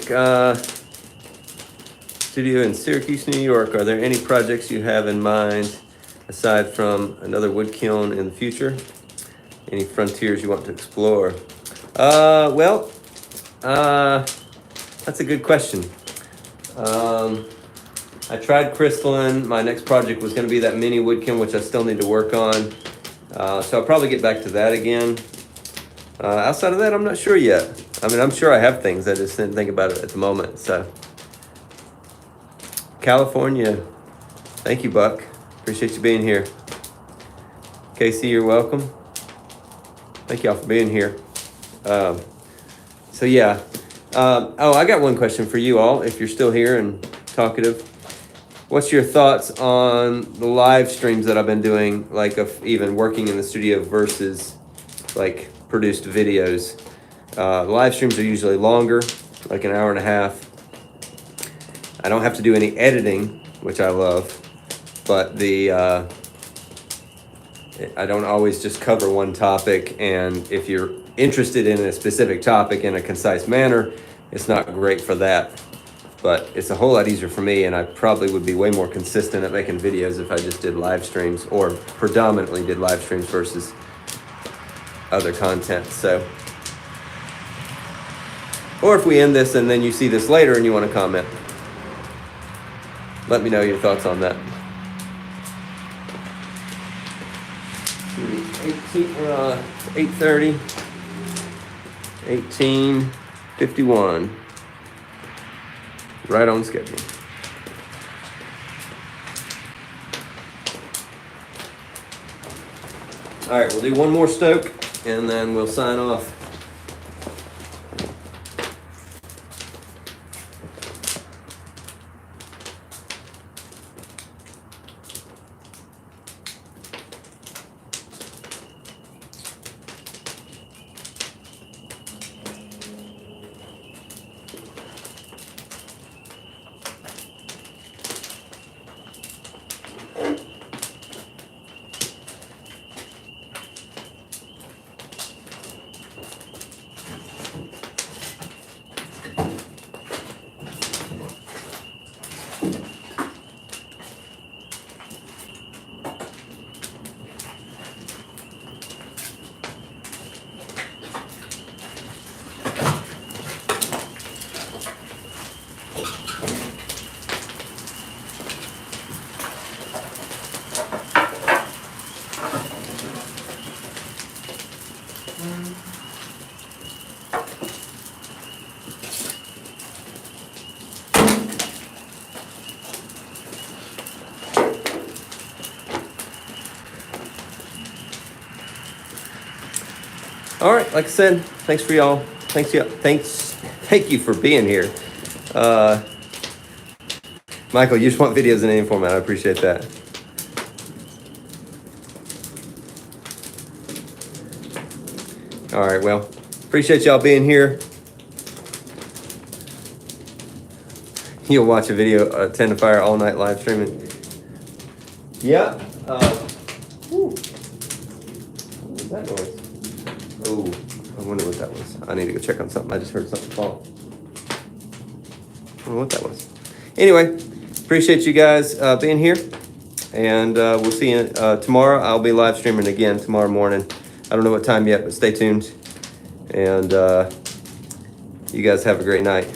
studio in Syracuse, New York. Are there any projects you have in mind aside from another wood kiln in the future? Any frontiers you want to explore? Well, that's a good question. I tried crystalline. My next project was going to be that mini wood kiln, which I still need to work on. So I'll probably get back to that again. Outside of that, I'm not sure yet. I mean, I'm sure I have things. I just didn't think about it at the moment. So, California. Thank you, Buck. Appreciate you being here. Casey, you're welcome. Thank y'all for being here. So yeah. I got one question for you all, if you're still here and talkative. what's your thoughts on the live streams that I've been doing, like of even working in the studio versus like produced videos? Live streams are usually longer, like an hour and a half. I don't have to do any editing, which I love, but I don't always just cover one topic, and if you're interested in a specific topic in a concise manner, it's not great for that. But it's a whole lot easier for me, and I probably would be way more consistent at making videos if I just did live streams, or predominantly did live streams versus other content. So, or if we end this and then you see this later and you want to comment, let me know your thoughts on that. 8:30, 18:51. Right on schedule. All right, we'll do one more stoke and then we'll sign off. All right, like I said, thanks for y'all. Thank you for being here. Michael, you just want videos in any format. I appreciate that. All right, well, appreciate y'all being here. You'll watch a video, 10 to Fire all night live streaming. Yeah. What was that noise? Oh, I wonder what that was. I need to go check on something. I just heard something fall. I don't know what that was. Anyway, appreciate you guys being here. And we'll see you tomorrow. I'll be live streaming again tomorrow morning. I don't know what time yet, but stay tuned. And you guys have a great night.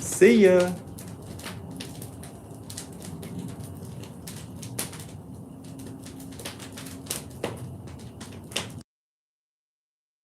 See ya.